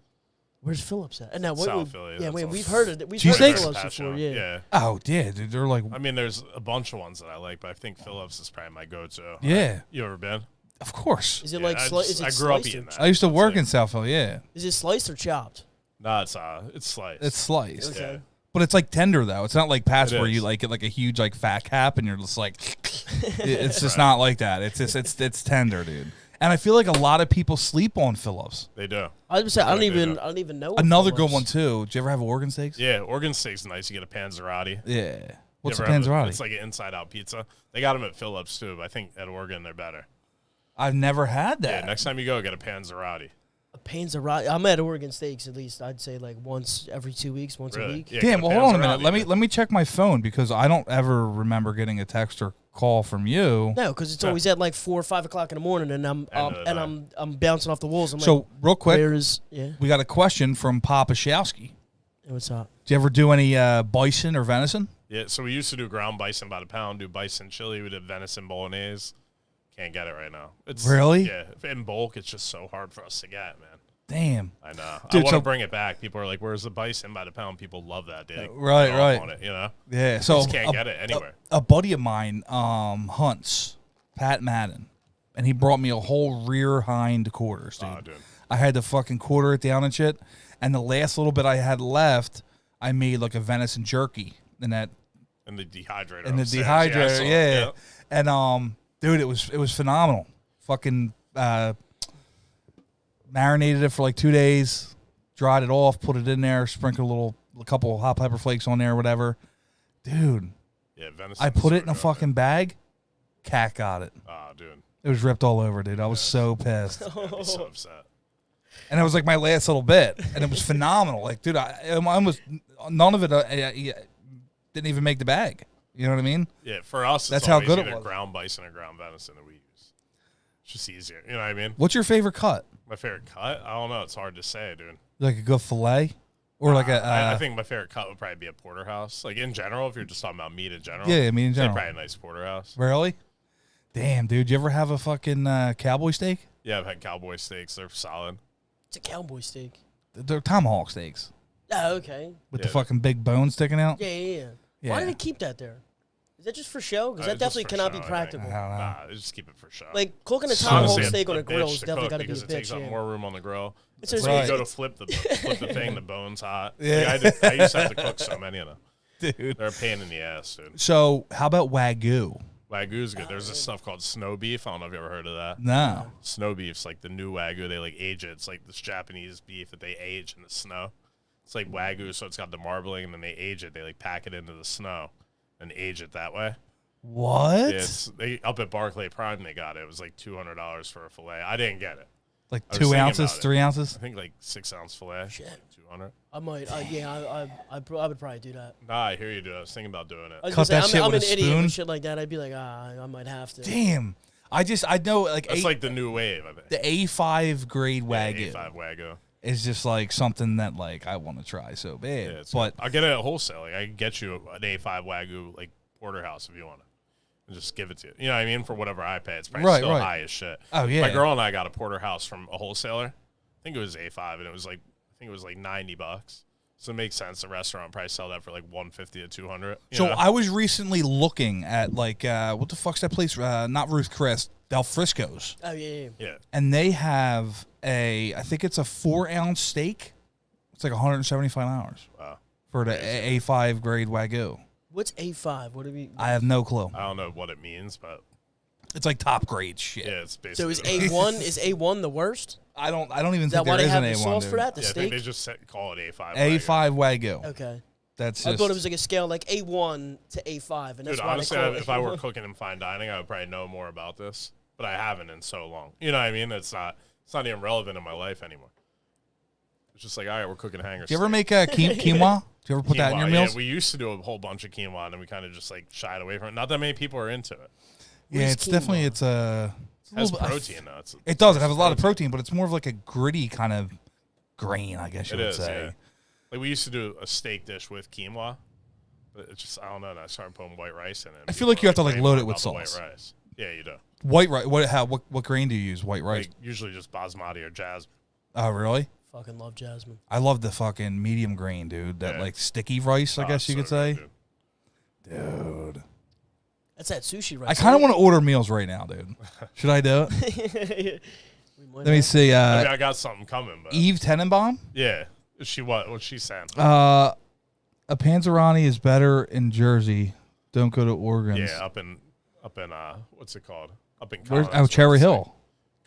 Where's Phillips at? And now what? South Philly. Yeah, that's wait, all. we've heard of it. We've Cheesesteaks? heard of Phillips Passion. before. Yeah. Yeah. Oh yeah, dude. They're like I mean, there's a bunch of ones that I like, but I think Phillips is probably my go-to. yeah, You ever been? of course. Is it Yeah, like I is it I grew up sliced? eating that. I used to It's work like- in Southville. Yeah, Is it sliced or chopped? No, it's sliced. it's sliced, Okay. Yeah. but it's like tender though. It's not like Pat's It where you is. like get like a huge like fat cap and you're just like, it's just not like that. It's just it's tender, dude. And I feel like a lot of people sleep on Phillips. They do. I was gonna say I don't Yeah, they even know. Another good Phillips. one too. Did you ever have organ steaks? Yeah, organ steak's nice. You get a panzerotti. Yeah. What's a You ever have it? panzerotti? It's like an inside-out pizza. They got them at Phillips too, but I think at Oregon they're better. I've never had that. Yeah, next time you go, get a panzerotti. A panzerotti. I'm at Oregon Steaks at least. I'd say like once every 2 weeks, once a Really? week. Yeah, Damn. get Well, hold on a minute. panzerotti, Let me check my phone because I don't ever remember getting a text or call from you. No, because it's Yeah. always at like 4 or 5 o'clock in the morning, and I'm bouncing off the walls. I'm So like, real quick, where is we got a question from Papa Showski. what's up? Do you ever do any bison or venison? Yeah, so we used to do ground bison by the pound, do bison chili. We did venison bolognese. Can't get it right now. It's Really? Yeah, in bulk, it's just so hard for us to get, man. Damn. I know. Dude, I want so- to bring it back. People are like, "Where's the bison by the pound?" People love that. They Right, get off right. On it, you know, Yeah. So just can't get it anywhere. A buddy of mine hunts, Pat Madden, and he brought me a whole rear hind quarters, dude. Oh, dude. I had to fucking quarter it down and shit. And the last little bit I had left, I made like a venison jerky in that And the dehydrator. in the upstairs. I saw dehydrator, it, yeah. And dude, it was phenomenal. Fucking marinated it for like 2 days, dried it off, put it in there, sprinkled a couple of hot pepper flakes on there or whatever. Dude, Yeah, venison. I is put so it in a good, fucking bag. Cat got it. man. Oh, dude. It was ripped all over, dude. I was so pissed. I'd be so upset. And it was like my last little bit, and it was phenomenal. Like, dude, I almost none of it. didn't even make the bag. You know what I mean? Yeah, for us, That's it's how always good it either was. ground bison or ground venison that we use. It's just easier. You know what I mean? What's your favorite cut? My favorite cut? I don't know. It's hard to say, dude. Like a good fillet, or like a? I think my favorite cut would probably be a porterhouse. Like in general, if you're just talking about meat in general. Yeah, meat in I'd say general. probably a nice porterhouse. Really? Damn, dude. You ever have a fucking cowboy steak? Yeah, I've had cowboy steaks. They're solid. It's a cowboy steak. They're tomahawk steaks Oh, okay. with Yeah. the fucking big bone sticking out. Yeah. Yeah. Why do they keep that there? Is that just for show? Because that Just definitely for cannot show, be I practical. I don't know. Nah, just keep it for show. Like cooking a Honestly, tomahawk Honestly, steak on a bitch grill is to definitely cook got to be a because it takes bitch. up Yeah. more room on the grill. It's It's always like you right. go to flip the thing, the bone's hot. Yeah. Like, I used to have to cook so many of them. Dude. They're a pain in the ass, dude. So how about Wagyu? Wagyu's good. There's this stuff called snow beef. I don't know if you ever heard of that. No. Snow beef's like the new Wagyu. They like age it. It's like this Japanese beef that they age in the snow. It's like Wagyu, so it's got the marbling, and then they age it. They like pack it into the snow and age it that way. What? Yeah, they up at Barclay Prime. They got it. It was like $200 for a fillet. I didn't get it. Like I was 2 thinking ounces, about it. 3 ounces? I think like 6-ounce fillet. Shit. 200. I might. I would probably do that. Nah, I hear you do. I was thinking about doing it. I was Cut gonna that say, shit I'm with an a idiot spoon? with shit like that. I'd be like, I might have to. Damn. I know like That's like the new wave, I think. the A5 grade Wagyu A5 Wagyu. is just like something that like I want to try so bad. Yeah, it's but I'll get it at wholesale. Like, I can get you an A5 Wagyu like porterhouse if you want it. And just give it to you. You know what I mean? For whatever I pay. It's probably Right, still right. high as shit. Oh, yeah. My girl and I got a porterhouse from a wholesaler. I think it was A5, and it was like $90. So it makes sense. The restaurant probably sell that for like $150 to $200. so I was recently looking at like what the fuck's that place? Not Ruth Chris, Del Frisco's, Oh yeah. yeah. and they have I think it's a 4-ounce steak. It's like $175 Wow. for the A5 grade Wagyu. What's A5? What do we? I have no clue. I don't know what it means, but It's like top grade shit. yeah, it's So basically. is A1 is A1 the worst? I don't even Is that think why there they is have an the A1. sauce dude. for that? The Yeah, I think steak. they just call it A5. A5 Wagyu. Okay. That's I just, thought it was like a scale like A1 to A5, and that's Dude, why honestly, they call it if I were A1. cooking in fine dining, I would probably know more about this, but I haven't in so long. You know what I mean? It's not even relevant in my life anymore. It's just like, all right, we're cooking hangers. Do you ever make quinoa? Do you ever put that in your meals? Yeah, we used to do a whole bunch of quinoa, and then we kind of just like shied away from it. Not that many people are into it. Yeah, What is it's definitely quinoa? it's a. It has little bit- protein though. It does. It has a lot of protein, but it's more of like a gritty kind of grain, I guess you It would is. say. Yeah. Like we used to do a steak dish with quinoa, but it's just I don't know. And I started putting white rice in it. I feel like you have to, like, Way load more it with about the sauce. White rice. Yeah, you do. White rice. What grain do you use? White rice. Like usually just basmati or jasmine. Oh, really? Fucking love jasmine. I love the fucking medium grain, dude. That Yeah. like sticky rice, I Oh, guess you so could say. good, dude. Dude, That's that sushi rice. I kind of want to order meals right now, dude. Should I do it? to. Let me see. I mean, I got something coming, but Eve Tenenbaum. yeah. She what's she saying? A Panzerani is better in Jersey. Don't go to Oregon. Yeah, up in what's it called? Up in Where's Collingswood. Cherry Hill?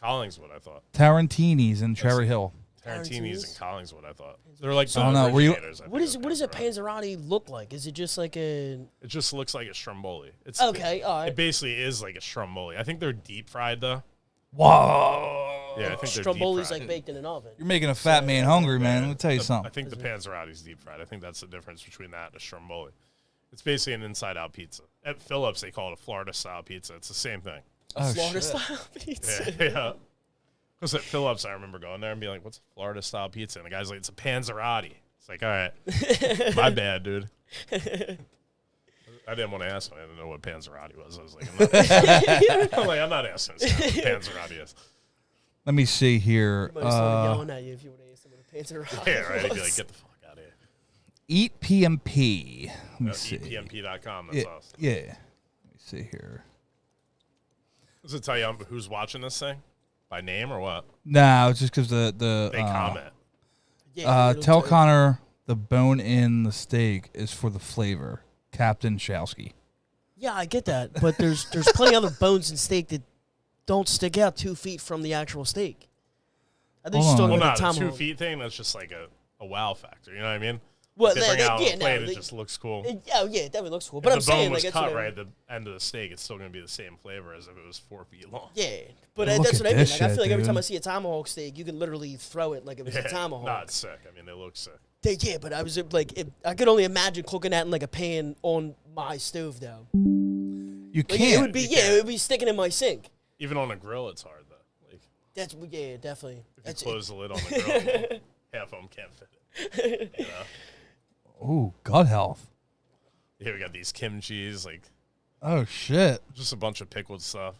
Collingswood, I thought. Tarantini's in Cherry Hill. Tarantini's in Tarantini's? Collingswood, I thought. They're like I don't know, were you- originators, I What think, is of what does a Panzerati. panzerati look like? Is it just like a? It just looks like a stromboli. It's Okay, all right. It basically is like a stromboli. I think they're deep fried though. Whoa. Yeah, I think they're deep Stromboli's fried. like baked in an oven. You're making a fat man hungry, man. Let me tell you I something. think the Panzerati's deep fried. I think that's the difference between that and a stromboli. It's basically an inside out pizza. At Phillips, they call it a Florida style pizza. It's the same thing. Oh, Florida shit. style pizza. Yeah. Yeah. Because at Phillips, I remember going there and being like, what's a Florida style pizza? And the guy's like, it's a Panzerati. It's like, all right. My bad, dude. I didn't want to ask him. I didn't know what Panzerati was. I was like, I'm not asking this guy what Panzerati is. Let me see here. Might have started yelling at you if you would have asked him what a panzerati Yeah, right. He'd be like, was. get the fuck out of here. Eat PMP. Let me see. EPMP.com. That's Yeah, awesome. yeah. Let me see here. Does it tell you who's watching this thing? By name or what? No, it's just because the They comment. Yeah, it'll tell tell- Connor the bone in the steak is for the flavor. Captain Showski. Yeah, I get that, but there's plenty of other bones in steak that don't stick out 2 feet from the actual steak. I think Hold she's on. talking Well, about no, the the tomahawk. 2 feet thing, that's just like a wow factor. You know what I mean? Well, They bring it out on yeah, the plate, no, it just looks cool. it definitely looks cool. If But the I'm saying, bone was like, cut right at the end of the steak, it's still going to be the same flavor as if it was 4 feet long. Yeah, but Look that's at what I mean. this Like, I shit, feel like every time dude. I see a tomahawk steak, you can literally throw it like it was a tomahawk. Nah, it's sick. I mean, they look sick. Yeah, but I was like, I could only imagine cooking that in like a pan on my stove, though. You Like, can't. it would be, it would be sticking in my sink. Even on a grill, it's hard, though. Like, That's definitely. if you close the lid on the grill, half of them can't fit it. You know? Ooh, gut health. Yeah, we got these kimchi's, like, Oh shit. just a bunch of pickled stuff.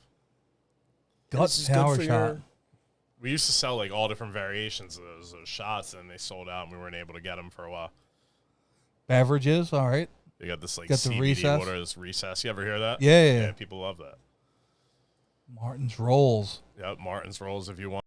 Gut This is good power for shot. your- We used to sell, like, all different variations of those shots, and they sold out, and we weren't able to get them for a while. Beverages, all right. They got this, like, Got the CBD recess? water, this recess. You ever hear that? Yeah. People love that. Martin's rolls. Yep, Martin's rolls if you want.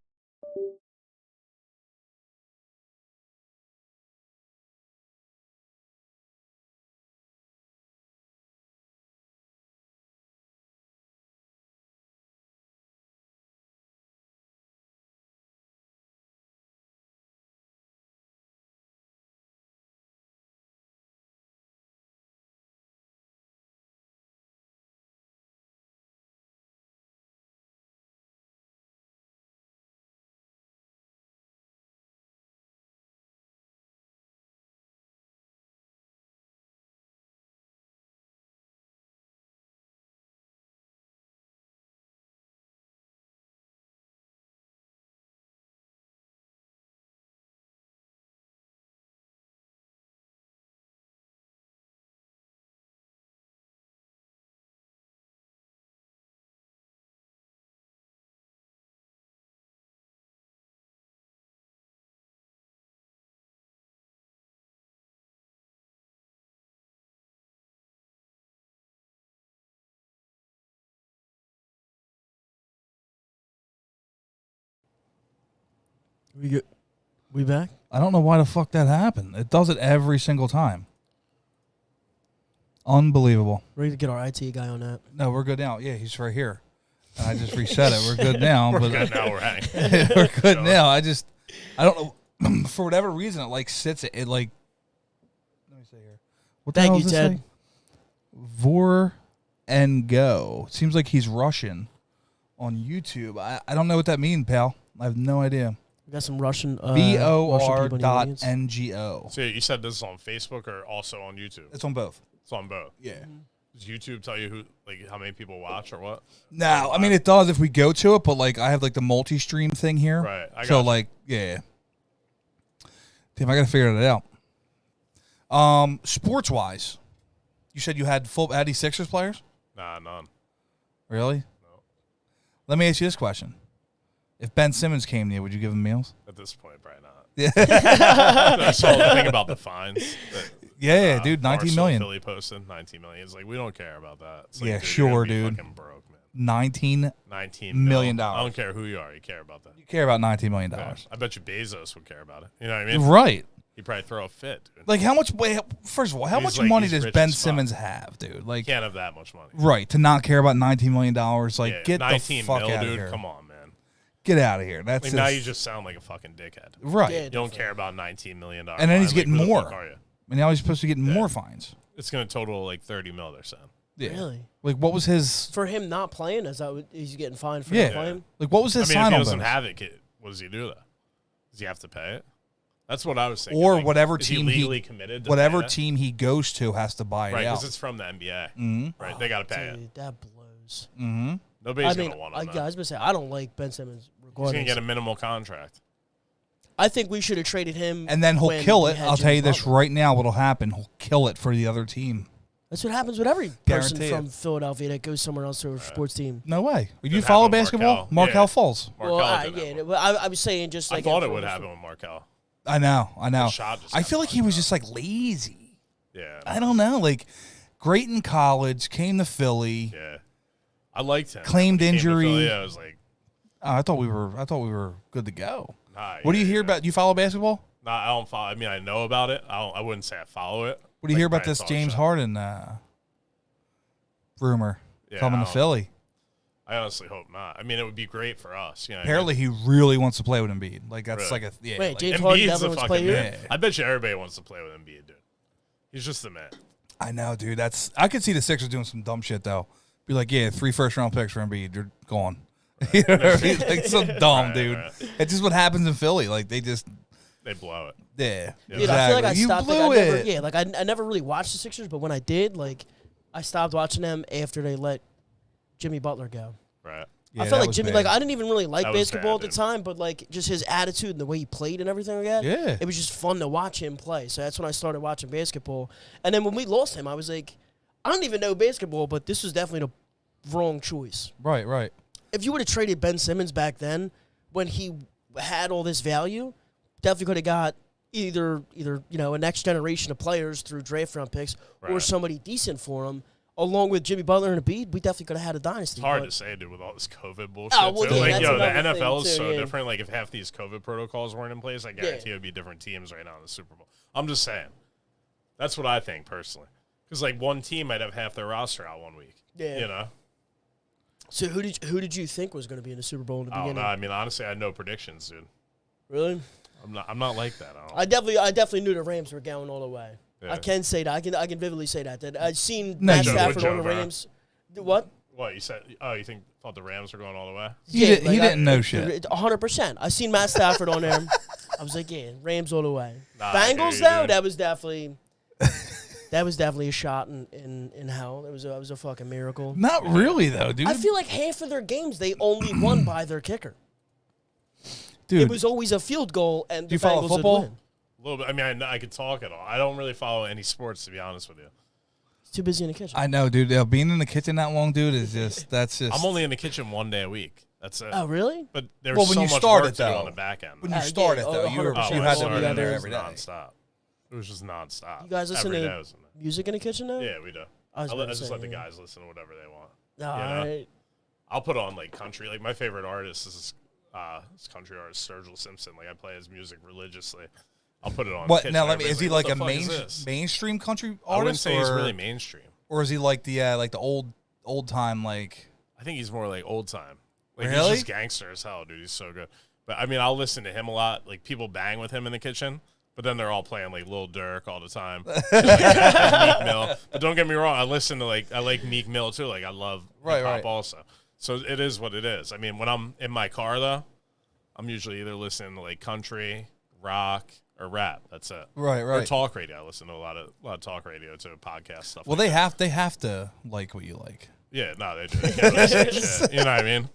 We back? I don't know why the fuck that happened. It does it every single time. Unbelievable. Ready to get our IT guy on that. No, we're good now. Yeah, he's right here. And I just reset it. We're good now. but Good, now we're hanging. we're good now. I don't know. For whatever reason, it like sits. It like. Let me see here. What the Thank hell you, does this Ted. say? Vor and go. Seems like he's Russian on YouTube. I don't know what that means, pal. I have no idea. We got some Russian. VOR Russian people in the dot audience. NGO. So you said this is on Facebook or also on YouTube? It's on both. It's on both. Yeah. Does YouTube tell you who, like, how many people watch or what? No, I mean it does if we go to it, but like I have like the multi-stream thing here. Right. I So got you. like, yeah. Damn, I gotta figure that out. Sports wise, you said you had full Addy Sixers players? Nah, none. Really? No. Let me ask you this question: if Ben Simmons came to you, would you give him meals? At this point, probably not. Yeah, I saw the thing about the fines. That, yeah, dude, 19 Barstool million. Philly posted 19 million. It's like, we don't care about that. It's like, Yeah, dude, sure, you're gonna be dude. Fucking broke, man. 19 $19 million. I don't care who you are. You care about that. You care about $19 million. Yeah. I bet you Bezos would care about it. You know what I mean? Right. He'd probably throw a fit, dude. Like how much? Wait, first of all, how He's much like- money he's does rich Ben as fuck. Simmons have, dude? Like, Can't have that much money. right, to not care about $19 million. Like, Yeah, get the 19 fuck mil, out of dude. here. Come on, man. Get out of here. That's Like, now you just sound like a fucking dickhead. right. Yeah. You don't care about $19 million. And then he's fine. getting Like, who the more. fuck are you? And now he's supposed to get more fines. It's going to total like 30 mil, they're saying. Yeah. Really? Like, what was his? For him not playing, is that what he's getting fined for Yeah. not playing? Like, what was his I mean, if he sign-on doesn't bonus? have it, what does he do that? Does he have to pay it? That's what I was thinking. Or Like, whatever is team he legally committed to whatever pay that? team he goes to has to buy it Right, out. because it's from the NBA. Mm-hmm. Right, they got to pay it. Dude, that blows. Mm-hmm. Nobody's I mean, going to want I him. was gonna say I don't like Ben Simmons. He's Regardless, going to get a minimal contract. I think we should have traded him. And then he'll when kill we it. had I'll tell Jimmy you this Butler. right now. What'll happen? He'll kill it for the other team. That's what happens with every person Guarantee from it. Philadelphia that goes somewhere else to a sports team. No way. You Didn't follow happen with basketball? Markelle. Markelle Yeah. Falls. Markelle Well, didn't have yeah, one. but I was saying just I like thought it would happen with Markelle. I know. shot just I got feel like he fucked was up. just like lazy. Yeah. I don't know. Like, great in college, came to Philly. Yeah. I liked him. Claimed When he came to injury. Philly, I was like, I thought we were good to go. nah. What do you yeah, hear yeah. about? You follow basketball? Nah, I don't follow. I mean, I know about it. I wouldn't say I follow it. What do you Like hear about Brian this Saw James shot. Harden rumor Yeah, coming I to don't- Philly? I honestly hope not. I mean, it would be great for us. You know, Apparently, he really wants to play with Embiid. Like that's Really? like a yeah. Wait, like, James Harden Embiid's definitely the wants to play fucking here? man. I bet you everybody wants to play with Embiid, dude. He's just the man. I know, dude. I could see the Sixers doing some dumb shit though. Be like, yeah, 3 first-round picks for Embiid. You're gone. You know what I mean? Like so dumb, Right, dude. right. It's just what happens in Philly. Like they blow it. yeah. Dude, I feel like I You stopped. blew Like, I never, it. yeah, like I never really watched the Sixers, but when I did, like, I stopped watching them after they let Jimmy Butler go. Right. Yeah, I that felt like was Jimmy, bad. like, I didn't even really like That was basketball bad, at the time, but like just his attitude and the way he played and everything like that. Yeah. It was just fun to watch him play. So that's when I started watching basketball. And then when we lost him, I was like, I don't even know basketball, but this was definitely the wrong choice. Right, right. If you would have traded Ben Simmons back then, when he had all this value, definitely could have got either a next generation of players through draft round picks or Right. somebody decent for him. Along with Jimmy Butler and Embiid, we definitely could have had a dynasty. It's hard but- to say, dude, with all this COVID bullshit. Oh, well, too. yeah, Like, that's yo, the another NFL thing, is too, so yeah. different. Like, if half these COVID protocols weren't in place, I guarantee it would be different teams right now in the Super Bowl. I'm just saying. That's what I think, personally. Because, like, one team might have half their roster out 1 week. Yeah. You know? So who did you think was going to be in the Super Bowl in the I don't beginning? know. I mean, honestly, I had no predictions, dude. Really? I'm not like that. I definitely knew the Rams were going all the way. Yeah. I can say that. I can vividly say that I'd seen No, Matt Joe- Stafford on the Joe Burrow. Rams. What? What, you said? Oh, you thought the Rams were going all the way? He didn't know shit. 100%. I seen Matt Stafford on there. I was like, yeah, Rams all the way. Nah, I hear Bengals you, though, dude. that was definitely a shot in hell. It was a fucking miracle. Not really though, dude. I feel like half of their games they only won by their kicker. Dude, It was always a field goal, and Do you the follow Bengals football? would win. A little bit. I mean, I could talk at all. I don't really follow any sports, to be honest with you. Too busy in the kitchen. I know, dude. Being in the kitchen that long, dude, is just I'm only in the kitchen 1 day a week. That's it. Oh, really? But there's Well, when so you much started, work to do though. on the back end. when you Yeah, started though, you 100%. you when had I to be started, in there it every was day. nonstop. It was just nonstop. You guys listen Every to day was in there. music in the kitchen now? Yeah, we do. I was I about to just say, let the yeah. guys listen to whatever they want. All you know? right. I'll put on like country. Like my favorite artist is this country artist Sturgill Simpson. Like I play his music religiously. I'll put it on. What kitchen. now? Let me. Is he Everybody's like a "What the fuck is this?" mainstream country I wouldn't artist, say he's or really mainstream. or is he like the old time like? I think he's more like old time. Like Really? he's just gangster as hell, dude. He's so good. But I mean, I'll listen to him a lot. Like people bang with him in the kitchen, but then they're all playing like Lil Durk all the time. like Meek Mill. But don't get me wrong, I like Meek Mill too. Like I love hip hop also. So it is what it is. I mean, when I'm in my car though, I'm usually either listening to like country, rock, or rap. That's it. Right, Or right. talk radio. I listen to a lot of talk radio too, podcast stuff. Well, like they have to like what you like. yeah, no, they do. They can't really say shit. You know what I mean?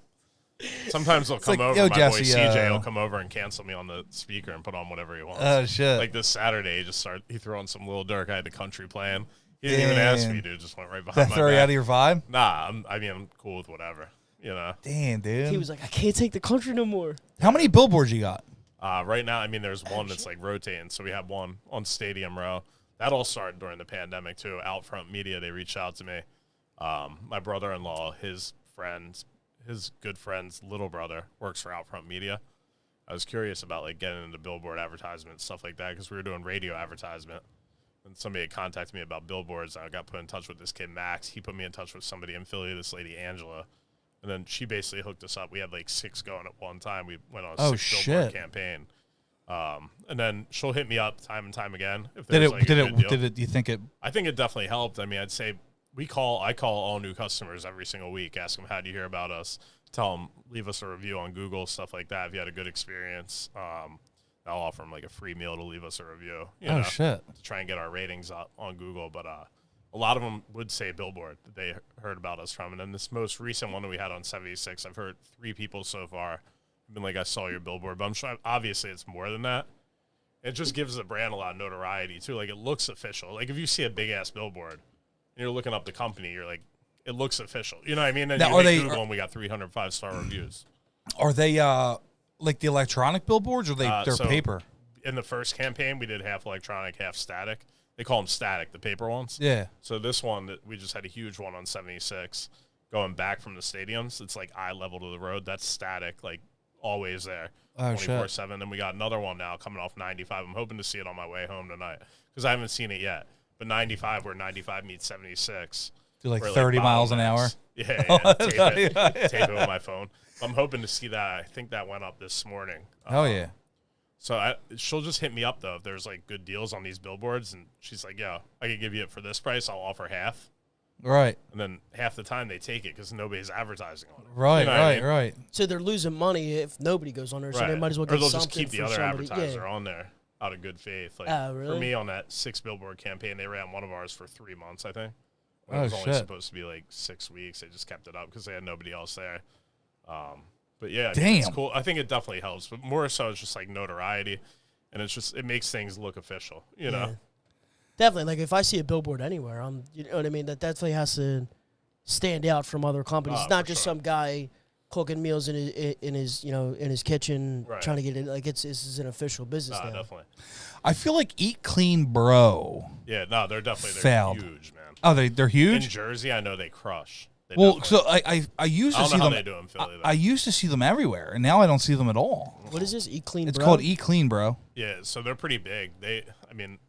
Sometimes they'll come like, over. yo, My Jesse, boy CJ will come over and cancel me on the speaker and put on whatever he wants. Oh shit! Like this Saturday, he threw on some Lil Durk. I had the country playing. He didn't even ask me, dude. Just went right behind that my throw you back. out of your vibe. Nah, I'm cool with whatever. You know. Damn, dude. He was like, I can't take the country no more. How many billboards you got? Right now, I mean, there's one that's like rotating. So we have one on Stadium Row. That all started during the pandemic too. Outfront Media, they reached out to me. My brother-in-law, his good friend's little brother works for Outfront Media. I was curious about like getting into billboard advertisement, stuff like that, because we were doing radio advertisement. And somebody had contacted me about billboards. I got put in touch with this kid, Max. He put me in touch with somebody in Philly, this lady, Angela. And then she basically hooked us up. We had like 6 going at one time. We went on a 6 billboard campaign. And then she'll hit me up time and time again. If Did there's, it? like, a good deal. Did it? Do you think it? I think it definitely helped. I mean, I'd say I call all new customers every single week, ask them, how do you hear about us? Tell them, leave us a review on Google, stuff like that. If you had a good experience, I'll offer them like a free meal to leave us a review. You know, Shit! to try and get our ratings up on Google. But a lot of them would say billboard that they heard about us from. And then this most recent one that we had on 76, I've heard 3 people so far been like, I saw your billboard. But I'm sure obviously it's more than that. It just gives the brand a lot of notoriety too. Like it looks official. Like if you see a big ass billboard and you're looking up the company, you're like, it looks official. You know what I mean? And Now, you are hit they- Google and we got 300 5-star reviews. Are they like the electronic billboards, or they're So paper? In the first campaign, we did half electronic, half static. They call them static, the paper ones. Yeah. So this one, that we just had a huge one on 76 going back from the stadiums. It's like eye level to the road. That's static, like always there, Oh, shit. 24/7. Then we got another one now coming off 95. I'm hoping to see it on my way home tonight because I haven't seen it yet. But 95, where 95 meets 76, Do like for, 30 miles an hour. bottlenecks. Yeah, tape it with my phone. I'm hoping to see that. I think that went up this morning. Oh yeah. So she'll just hit me up though if there's like good deals on these billboards, and she's like, "Yeah, I can give you it for this price. I'll offer half." Right. And then half the time they take it because nobody's advertising on it. Right. You know what I mean? Right. So they're losing money if nobody goes on there. So they might as well Or get they'll something just keep the for other somebody. advertiser on there out of good faith. Like Oh, really? for me on that 6 billboard campaign, they ran one of ours for 3 months, I think. It Oh, was only shit. supposed to be like 6 weeks. They just kept it up because they had nobody else there. But yeah, Damn. it's cool. I think it definitely helps, but more so it's just like notoriety, and it makes things look official, you know? Yeah. Definitely. Like if I see a billboard anywhere, you know what I mean? That definitely has to stand out from other companies. It's not for just sure. some guy cooking meals in his kitchen Right. trying to get it. Like this is an official business now. Definitely. I feel like Eat Clean Bro. Yeah, no, they're definitely Failed. huge, man. Oh, they're In huge. Jersey, I know they crush. They Well, definitely- so I used I to don't see know how them. they do in Philly, though. I used to see them everywhere, and now I don't see them at all. What is this? Eat Clean It's Bro? called Eat Clean, bro. Yeah, so they're pretty big.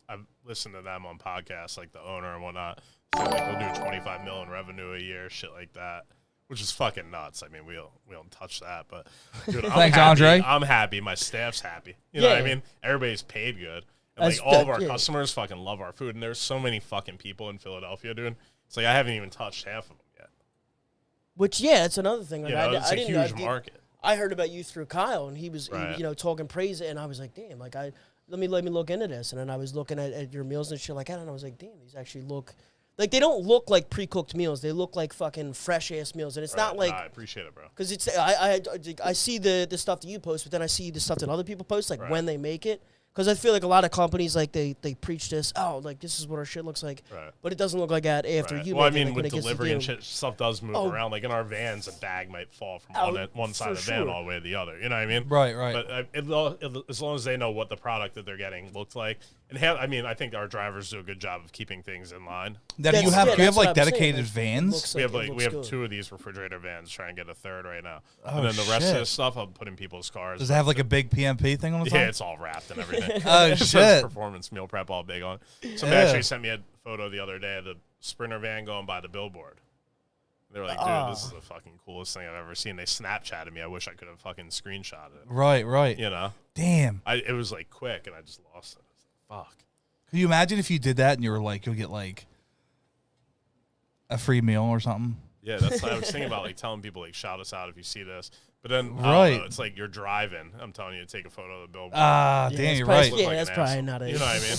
I've listened to them on podcasts, like the owner and whatnot. So like they'll do 25 mil in revenue a year, shit like that, which is fucking nuts. I mean, we don't touch that, but dude, I'm Thanks, happy. Andre. I'm happy. My staff's happy. You know what I Yeah. mean? Everybody's paid good. And That's like all of our good, yeah. customers fucking love our food, and there's so many fucking people in Philadelphia, dude. It's like I haven't even touched half of them yet. Which that's another thing. Like You know, it's I a didn't know. huge market. I heard about you through Kyle, and he was Right. talking praise, and I was like, damn, like let me look into this, and then I was looking at your meals and shit like that, and I was like, damn, these actually look like they don't look like pre-cooked meals. They look like fucking fresh ass meals, and it's not Right. like Nah, I appreciate it, bro. because it's I see the stuff that you post, but then I see the stuff that other people post, like Right. when they make it. Because I feel like a lot of companies like they preach this, like this is what our shit looks like, Right. but it doesn't look like that after Right. you. Well, I make it, mean, like, when with it gets to delivery and you. shit, stuff does move Oh. around. Like in our vans, a bag might fall from Oh, one side for of the van sure. all the way to the other. You know what I mean? Right. Right. But as long as they know what the product that they're getting looks like, and I think our drivers do a good job of keeping things in line. Now, do you That's- have yeah, do you have that's what like I'm saying, dedicated like, it vans? looks We have it looks good. 2 of these refrigerator vans. Try and get a third right now, Oh, and then the rest of shit. the stuff I'll put in people's cars. Does it have like a big PMP thing on the Yeah, top? it's all wrapped and everything. Oh, It says shit. Performance meal prep all big on. Somebody Yeah. actually sent me a photo the other day of the Sprinter van going by the billboard. They were like, dude, this is the fucking coolest thing I've ever seen. They Snapchatted me. I wish I could have fucking screenshotted it. Right. Right. You know? Damn. It was like quick, and I just lost it. I was like, fuck. Could you imagine if you did that and you were like, you'll get like a free meal or something? Yeah, that's what I was thinking about, like telling people, like, shout us out if you see this. But then, I don't Right. know, it's like you're driving. I'm telling you to take a photo of the billboard. Ah, Yeah, damn, it's you're probably- right. Look Yeah, like that's an probably asshole. not a. You know what I mean?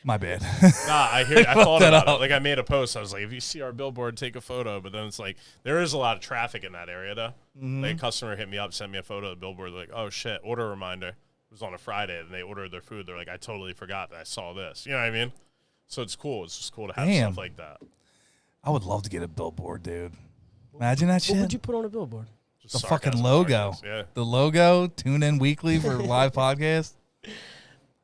My bad. Nah, I thought that about up. it. Like, I made a post. I was like, if you see our billboard, take a photo. But then it's like, there is a lot of traffic in that area, though. Mm-hmm. Like, a customer hit me up, sent me a photo of the billboard. They're like, oh, shit, order reminder. It was on a Friday, and they ordered their food. They're like, I totally forgot that I saw this. You know what I mean? So it's cool. It's just cool to have Damn. stuff like that. I would love to get a billboard, dude. Imagine that What shit. would you put on a billboard? Just The sarcasm, fucking logo. sarcasm. Yeah. The logo. Tune in weekly for live podcast.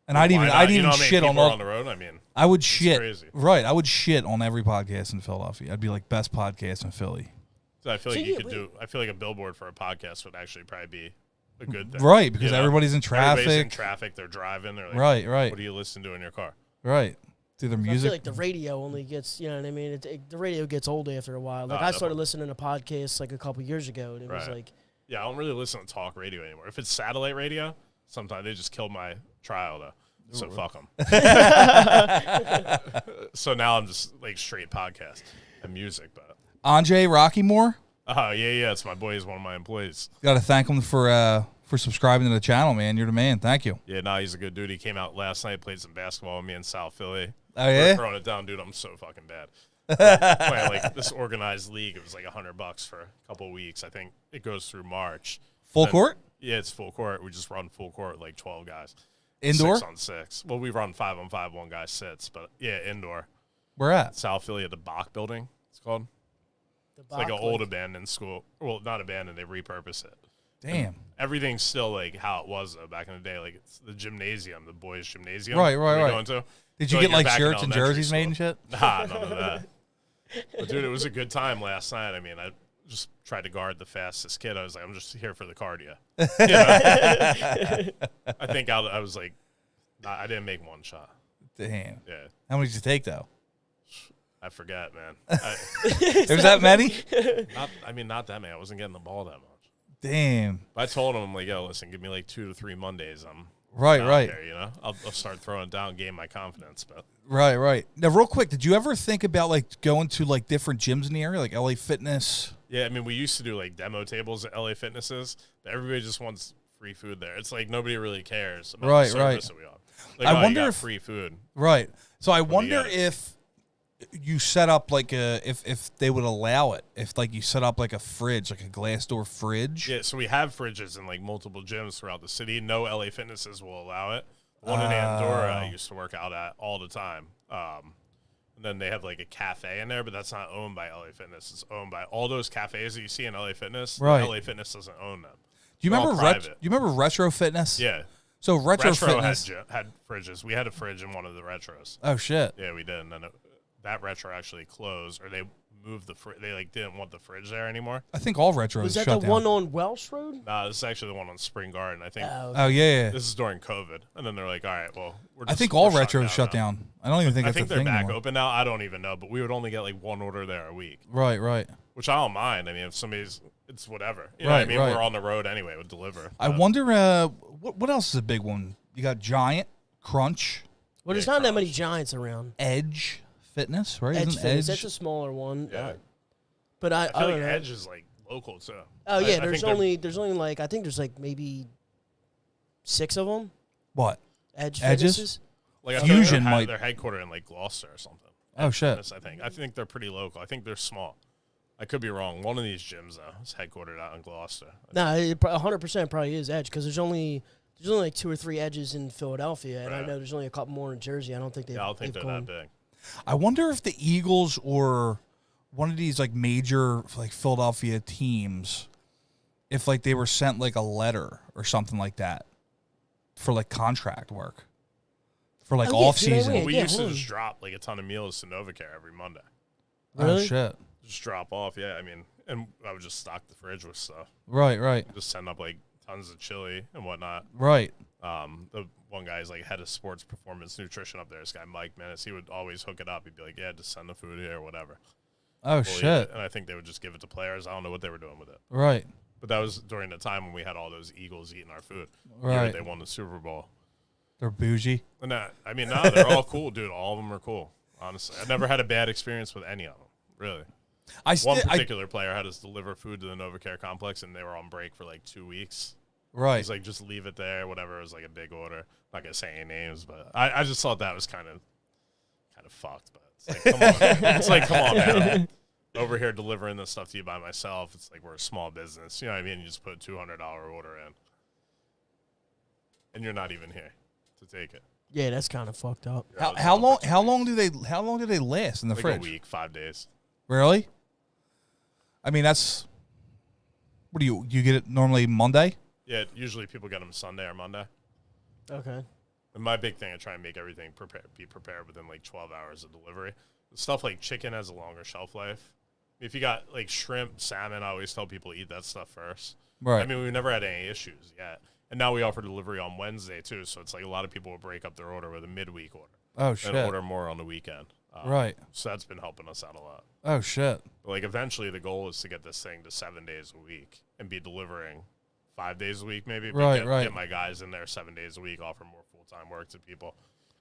And I'd Why even not? I'd You even know how many shit on people are all. on the road. I mean, I would shit. crazy. Right. I would shit on every podcast in Philadelphia. I'd be like best podcast in Philly. so I feel like So you yeah, could do. I feel like a billboard for a podcast would actually probably be a good thing. Right, because You know? everybody's in traffic. Everybody's in traffic. They're driving. They're like, Right, right, What do you listen to in your car? right. Do their I music. feel like the radio only gets, you know what I mean? The radio gets old after a while. Like Oh, I started definitely. listening to podcasts like a couple years ago, and it was Right. like, Yeah, I don't really listen to talk radio anymore. If it's satellite radio, sometimes they just killed my trial though. So fuck them. So now I'm just like straight podcast and music. But Andre Rockymore. oh yeah, it's my boy. He's one of my employees. Got to thank him for subscribing to the channel, man. You're the man. Thank you. Yeah, nah, he's a good dude. He came out last night, played some basketball with me in South Philly. Oh We're yeah. throwing it down, dude. I'm so fucking bad. Playing like this organized league. It was like $100 for a couple of weeks. I think it goes through March. Full Then- court. Yeah, it's full court. We just run full court, like 12 guys. Indoor. 6-on-6. Well, we run 5-on-5. One guy sits, but yeah, indoor. Where at? South Philly at the Bach building. It's called. the It's like an Bach, old abandoned school. Well, not abandoned. They repurpose it. Damn. Everything's still like how it was though back in the day. Like it's the gymnasium, the boys' gymnasium. Right, we right. Go into. Did So, you get you're like back in shirts and elementary jerseys made and school. shit? Nah, none of that. But dude, it was a good time last night. I mean, I just tried to guard the fastest kid. I was like, I'm just here for the cardio. You know? I think I was like, I didn't make one shot. Damn. Yeah. How many did you take though? I forget, man. There's that many? Not that many. I wasn't getting the ball that much. Damn. But I told him, I'm like, yo, listen, give me like 2 to 3 Mondays. I'm right. there, you know? I'll start throwing it down, gain my confidence. But Right. Now, real quick, did you ever think about like going to like different gyms in the area, like LA Fitness? yeah, I mean, we used to do like demo tables at LA Fitnesses, but everybody just wants free food there. It's like nobody really cares about the service that we offer. Like, I wonder you got if free food. Right. So I wonder get it. if you set up like if they would allow it, if like you set up like a fridge, like a glass door fridge. Yeah, so we have fridges in like multiple gyms throughout the city. No LA Fitnesses will allow it. One in Andorra I used to work out at all the time. And then they have like a cafe in there, but that's not owned by LA Fitness. It's owned by all those cafes that you see in LA Fitness. Right. LA Fitness doesn't own them. Do you remember you remember Retro Fitness? Yeah. So Retro Fitness had fridges. We had a fridge in one of the retros. Oh shit. Yeah, we did. And then that retro actually closed, or they moved the fridge. They like didn't want the fridge there anymore. I think all retros Was that shut the down. one on Welsh Road? Nah, this is actually the one on Spring Garden. I think. Oh yeah. This is during COVID, and then they're like, "All right, well, I think all retros shut down. I don't even think I that's think a they're thing back anymore. open now. I don't even know, but we would only get like one order there a week, Right. which I don't mind. I mean, if somebody's, it's whatever. You know what I mean? Right. We're on the road anyway. We'll deliver. I wonder what else is a big one? You got Giant, Crunch, Well, there's not that many Giants around. Edge Fitness, right? Edge Isn't Fitness, that's a smaller one. Yeah. But I I feel don't like know. Edge is like local too. Oh yeah, I there's think only like I think there's like maybe 6 of them. What? Edge Edges? Fitnesses. Like I Fusion feel like might- they're headquartered in like Gloucester or something. Oh shit. Fitness, I think they're pretty local. I think they're small. I could be wrong. One of these gyms though is headquartered out in Gloucester. No, it 100% probably is Edge because there's only like 2 or 3 Edges in Philadelphia, and I Right. know there's only a couple more in Jersey. I don't think Yeah, I don't think they've they're gone. that big. I wonder if the Eagles or one of these like major like Philadelphia teams, if like they were sent like a letter or something like that for like contract work for like Oh, yeah, off dude, I season. went. We Yeah, used to hold just on. drop like a ton of meals to Novacare every Monday. Really? Oh shit. Just drop off, yeah. I mean, and I would just stock the fridge with stuff. Right. Just send up like tons of chili and whatnot. Right. The one guy's like head of sports performance nutrition up there. This guy Mike Menace, he would always hook it up. He'd be like, "Yeah, just send the food here or whatever." Oh We'll eat shit. it. And I think they would just give it to players. I don't know what they were doing with it, Right. but that was during the time when we had all those Eagles eating our food. Year Right. they won the Super Bowl. They're bougie. And I mean, no, they're all cool, dude. All of them are cool. Honestly, I've never had a bad experience with any of them. Really. One particular player had us deliver food to the Novacare complex, and they were on break for like 2 weeks. Right. He's like, just leave it there, whatever. It was like a big order. Not gonna say any names, but I just thought that was kind of fucked. But it's like, come on, it's like, come on, man. I'm over here delivering this stuff to you by myself. It's like we're a small business, you know what I mean? You just put a $200 order in, and you're not even here to take it. Yeah, that's kind of fucked up. You're How out long? for 2 How long weeks. do they last in the Like fridge? a week, 5 days. Really? I mean, that's. What do you get it normally Monday? Yeah, usually people get them Sunday or Monday. Okay. And my big thing, I try and make everything be prepared within like 12 hours of delivery. Stuff like chicken has a longer shelf life. If you got like shrimp, salmon, I always tell people eat that stuff first. Right. I mean, we've never had any issues yet. And now we offer delivery on Wednesday too, so it's like a lot of people will break up their order with a midweek order Oh shit. and order more on the weekend. Right. So that's been helping us out a lot. Oh shit. But like eventually, the goal is to get this thing to 7 days a week and be delivering 5 days a week, maybe. But Right. Get my guys in there 7 days a week, offer more full time work to people.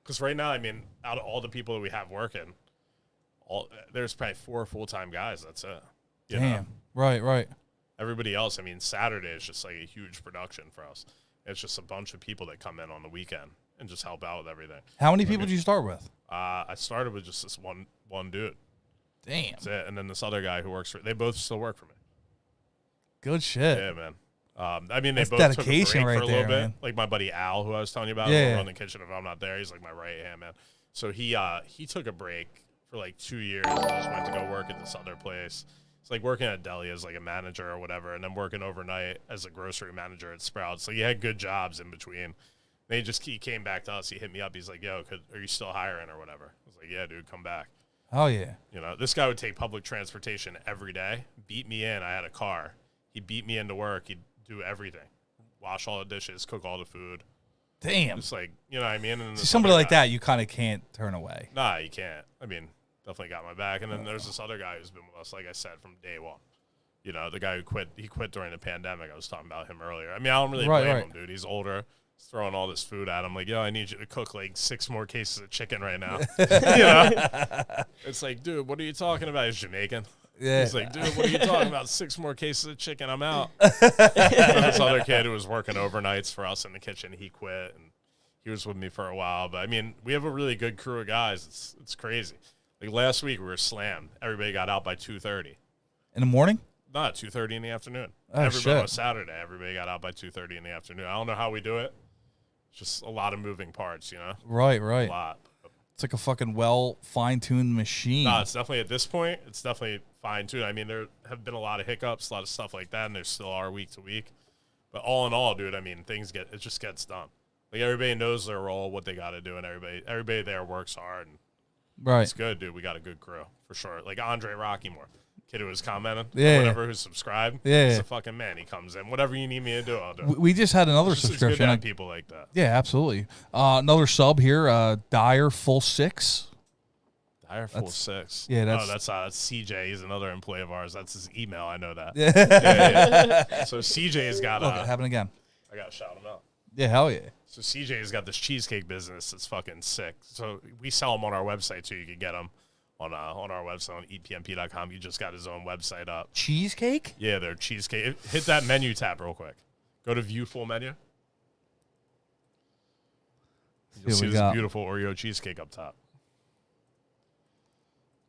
Because right now, I mean, out of all the people that we have working, there's probably 4 full time guys. That's it. You Damn. know? Right. Everybody else, I mean, Saturday is just like a huge production for us. It's just a bunch of people that come in on the weekend and just help out with everything. How many people did you start with? I started with just this one dude. Damn. That's it. And then this other guy who works they both still work for me. Good shit. Yeah, man. I mean, they That's both dedication took a break right for a there, little bit. man. Like my buddy Al, who I was telling you about, Yeah. who run the kitchen if I'm not there. He's like my right hand man. So he took a break for like 2 years and just went to go work at this other place. It's like working at deli as like a manager or whatever, and then working overnight as a grocery manager at Sprouts. So he had good jobs in between. Then he came back to us. He hit me up. He's like, "Yo, are you still hiring or whatever?" I was like, "Yeah, dude, come back." Oh yeah. You know, this guy would take public transportation every day, beat me in. I had a car. He beat me into work. He'd do everything, wash all the dishes, cook all the food. Damn. Just like, you know what I mean? And See, this somebody other like guy- that, you kind of can't turn away. Nah, you can't. I mean, definitely got my back. And then there's this other guy who's been with us, like I said, from day one. You know, the guy who quit. He quit during the pandemic. I was talking about him earlier. I mean, I don't really blame him, dude. He's older. He's throwing all this food at him. Like, yo, I need you to cook like 6 more cases of chicken right now. You know? It's like, dude, what are you talking about? He's Jamaican. Yeah. He's like, dude, what are you talking about? 6 more cases of chicken, I'm out. This other kid who was working overnights for us in the kitchen, he quit, and he was with me for a while. But I mean, we have a really good crew of guys. It's crazy. Like last week, we were slammed. Everybody got out by 2:30 in the morning. Not 2:30 in the afternoon. Oh, everybody on Saturday, everybody got out by 2:30 in the afternoon. I don't know how we do it. It's just a lot of moving parts, you know. Right. A lot. It's like a fucking well fine-tuned machine. No, it's definitely at this point. It's definitely fine-tuned. I mean, there have been a lot of hiccups, a lot of stuff like that, and there still are week to week. But all in all, dude, I mean, it just gets done. Like everybody knows their role, what they got to do, and everybody there works hard. And right. It's good, dude. We got a good crew for sure. Like Andre Rockymore. Kid who was commenting, whatever, who's subscribed. Yeah, he's a fucking man. He comes in. Whatever you need me to do, I'll do. We just had another subscription. It's good to have people like that. Yeah, absolutely. Another sub here, Dyer Full 6. Dyer Full 6. Yeah, that's CJ. He's another employee of ours. That's his email. I know that. Yeah. So CJ's got. Look, it happened again. I gotta shout him out. Yeah, hell yeah. So CJ's got this cheesecake business that's fucking sick. So we sell them on our website too. You can get them. On our website, on eatpmp.com. You just got his own website up. Cheesecake? Yeah, they're cheesecake. Hit that menu tab real quick. Go to view full menu. You'll see this beautiful Oreo cheesecake up top.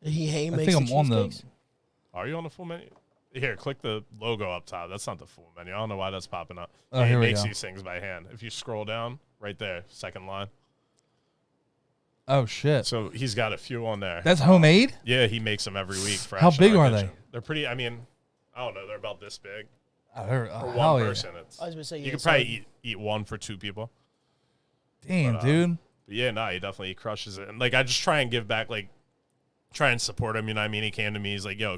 I think I'm on the... Are you on the full menu? Here, click the logo up top. That's not the full menu. I don't know why that's popping up. Oh, he makes these things by hand. If you scroll down, right there, second line. Oh, shit. So he's got a few on there. That's homemade? Yeah, he makes them every week. How big are they? They're pretty, I mean, I don't know. They're about this big. For one person. I was going to say, you could probably eat one for 2 people. Damn, dude. But yeah, no, he definitely crushes it. And, like, I just try and give back, like, try and support him. You know what I mean? He came to me. He's like, yo,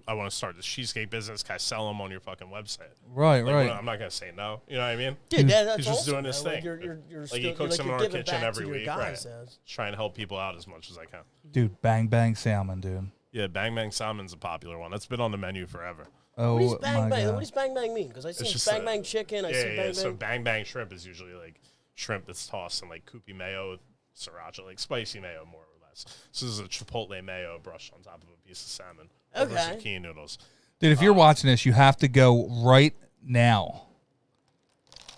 I want to start this cheesecake business. Can I sell them on your fucking website? Right. I'm not going to say no. You know what I mean? Dude, that's he's just doing his thing. You're like, he cooks them in our kitchen every week. Right. Trying to help people out as much as I can. Dude, Bang Bang Salmon, dude. Yeah, Bang Bang Salmon's a popular one. That's been on the menu forever. Oh, what does Bang Bang mean? Because I see Bang Bang Chicken. I see Bang Bang. So Bang Bang Shrimp is usually like shrimp that's tossed in like Koopy mayo with sriracha, like spicy mayo more. So this is a chipotle mayo brushed on top of a piece of salmon. Over zucchini noodles. Dude, if you're watching this, you have to go right now